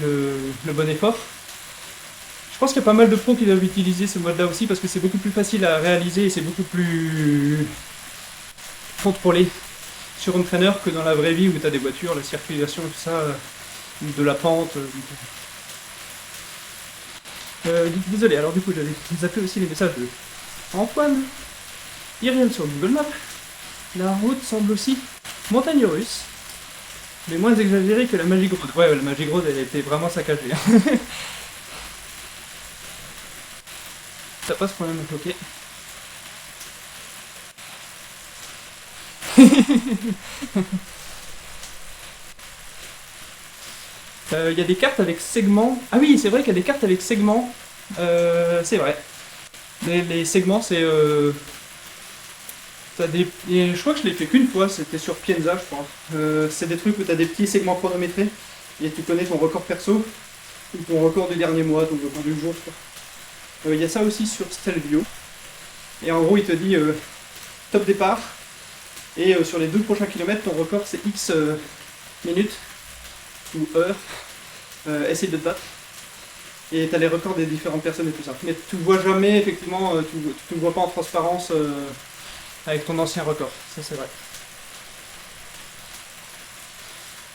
Speaker 1: le bon effort. Je pense qu'il y a pas mal de pros qui doivent utiliser ce mode-là aussi parce que c'est beaucoup plus facile à réaliser et c'est beaucoup plus contrôlé sur home trainer que dans la vraie vie où tu as des voitures, la circulation et tout ça, de la pente. Désolé, alors du coup j'avais zappé aussi les messages de Antoine. Iriel sur Google Maps. La route semble aussi montagne russe, mais moins exagérée que la Magic Road. Ouais, la Magic Road elle était vraiment saccagée. T'as pas ce problème, ok. Il y a des cartes avec segments. Ah oui, c'est vrai qu'il y a des cartes avec segments. C'est vrai. Les segments, c'est. Et je crois que je l'ai fait qu'une fois, c'était sur Pienza, je crois. C'est des trucs où tu as des petits segments chronométrés et tu connais ton record perso ou ton record du dernier mois, ton record du jour. Il y a ça aussi sur Stelvio. Et en gros, il te dit top départ et sur les 2 prochains kilomètres, ton record c'est X minutes ou heures. Essaye de te battre. Et tu as les records des différentes personnes et tout ça. Mais tu ne vois jamais, effectivement, tu ne vois pas en transparence avec ton ancien record. Ça, c'est vrai.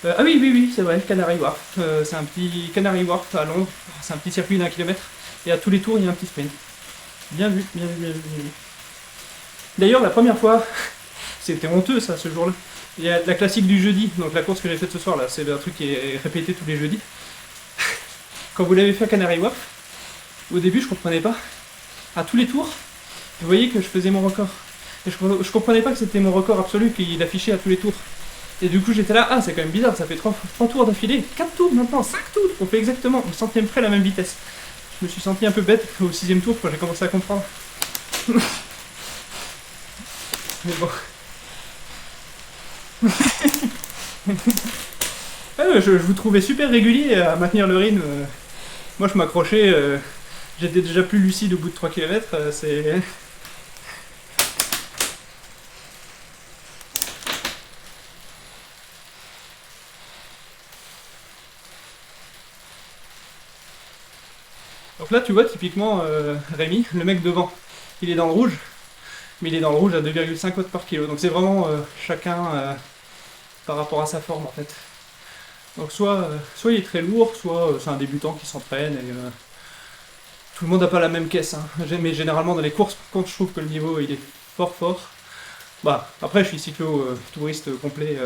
Speaker 1: Ah oui, oui, oui, c'est vrai, Canary Wharf. C'est un petit Canary Wharf à Londres. C'est un petit circuit d'1 kilomètre. Et à tous les tours, il y a un petit sprint. Bien vu, bien vu, bien vu, bien vu. D'ailleurs, la première fois, c'était honteux ça, ce jour-là. Il y a la classique du jeudi, donc la course que j'ai faite ce soir là, c'est un truc qui est répété tous les jeudis. Quand vous l'avez fait à Canary Wharf, au début je comprenais pas. À tous les tours, vous voyez que je faisais mon record. Et je comprenais pas que c'était mon record absolu qu'il affichait à tous les tours. Et du coup j'étais là, ah c'est quand même bizarre, ça fait 3 tours d'affilée, 4 tours maintenant, 5 tours, on fait exactement au centième près la même vitesse. Je me suis senti un peu bête au 6ème tour quand j'ai commencé à comprendre. Mais bon. Je vous trouvais super régulier à maintenir le rythme. Moi je m'accrochais, j'étais déjà plus lucide au bout de 3 km, c'est... Donc là tu vois typiquement Rémi, le mec devant, il est dans le rouge, mais il est dans le rouge à 2,5 watts par kilo. Donc c'est vraiment chacun par rapport à sa forme en fait. Donc soit il est très lourd, soit c'est un débutant qui s'entraîne et tout le monde n'a pas la même caisse. Hein. Mais généralement dans les courses, quand je trouve que le niveau il est fort fort, bah après je suis cyclo-touriste complet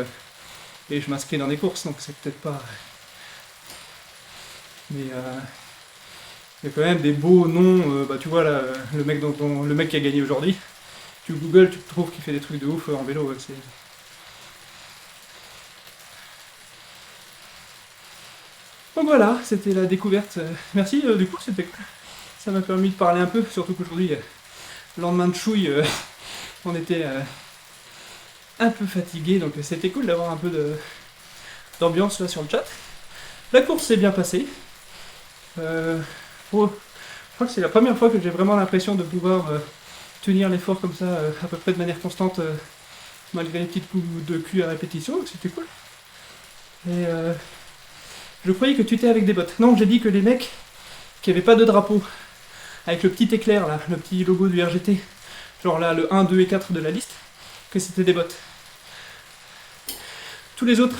Speaker 1: et je m'inscris dans des courses, donc c'est peut-être pas... Mais il y a quand même des beaux noms, bah tu vois là, le mec qui a gagné aujourd'hui, tu googles, tu trouves qu'il fait des trucs de ouf en vélo, c'est... Donc voilà, c'était la découverte. Merci, du coup, ça m'a permis de parler un peu, surtout qu'aujourd'hui, lendemain de chouille, on était un peu fatigué, donc c'était cool d'avoir un peu d'ambiance là sur le chat. La course s'est bien passée. Je crois que c'est la première fois que j'ai vraiment l'impression de pouvoir tenir l'effort comme ça, à peu près de manière constante, malgré les petites coups de cul à répétition, donc c'était cool. Et je croyais que tu étais avec des bottes. Non, j'ai dit que les mecs qui avaient pas de drapeau, avec le petit éclair là, le petit logo du RGT, genre là le 1, 2 et 4 de la liste, que c'était des bottes. Tous les autres,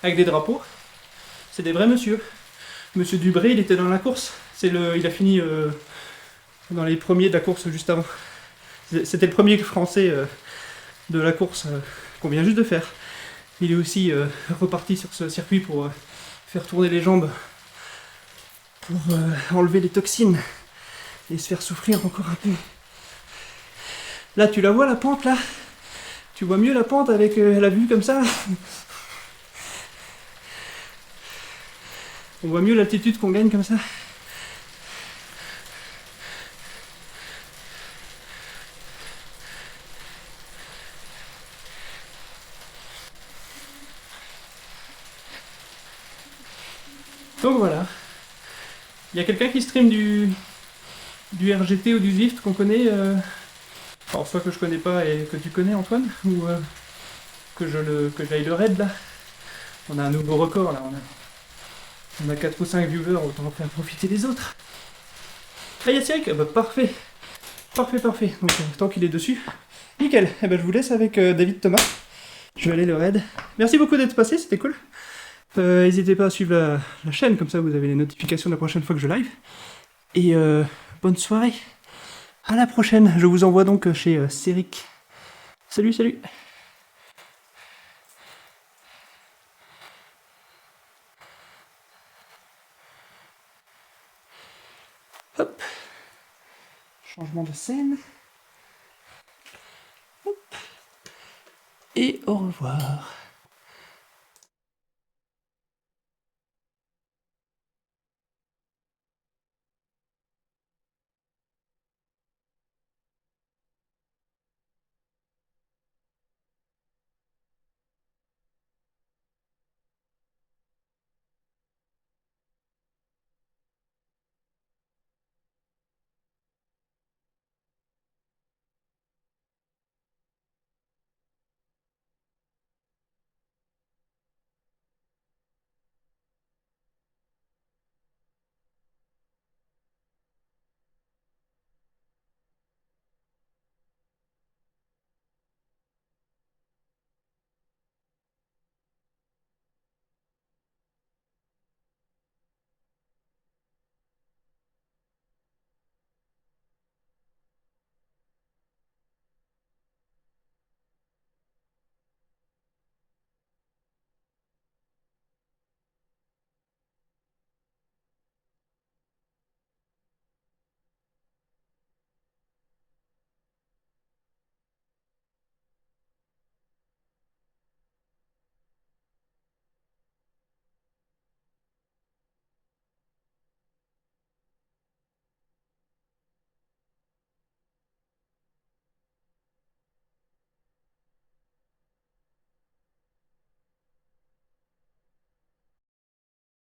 Speaker 1: avec des drapeaux, c'est des vrais monsieur. Monsieur Dubré, il était dans la course. Il a fini dans les premiers de la course juste avant. C'était le premier français de la course qu'on vient juste de faire. Il est aussi reparti sur ce circuit pour faire tourner les jambes, pour enlever les toxines et se faire souffrir encore un peu. Là, tu la vois la pente là? Tu vois mieux la pente avec la vue comme ça? On voit mieux l'altitude qu'on gagne comme ça? Donc voilà. Il y a quelqu'un qui stream du RGT ou du Zwift qu'on connaît alors soit que je connais pas et que tu connais Antoine, ou que j'aille le raid là. On a un nouveau record là, on a 4 ou 5 viewers, autant en faire profiter les autres. Ah y'a Cyril, bah parfait. Parfait, parfait. Donc tant qu'il est dessus. Nickel. Eh ben je vous laisse avec David Thomas. Je vais aller le raid. Merci beaucoup d'être passé, c'était cool. N'hésitez pas à suivre la chaîne, comme ça vous avez les notifications la prochaine fois que je live. Et bonne soirée. À la prochaine. Je vous envoie donc chez Céric. Salut, salut. Hop. Changement de scène. Hop. Et au revoir.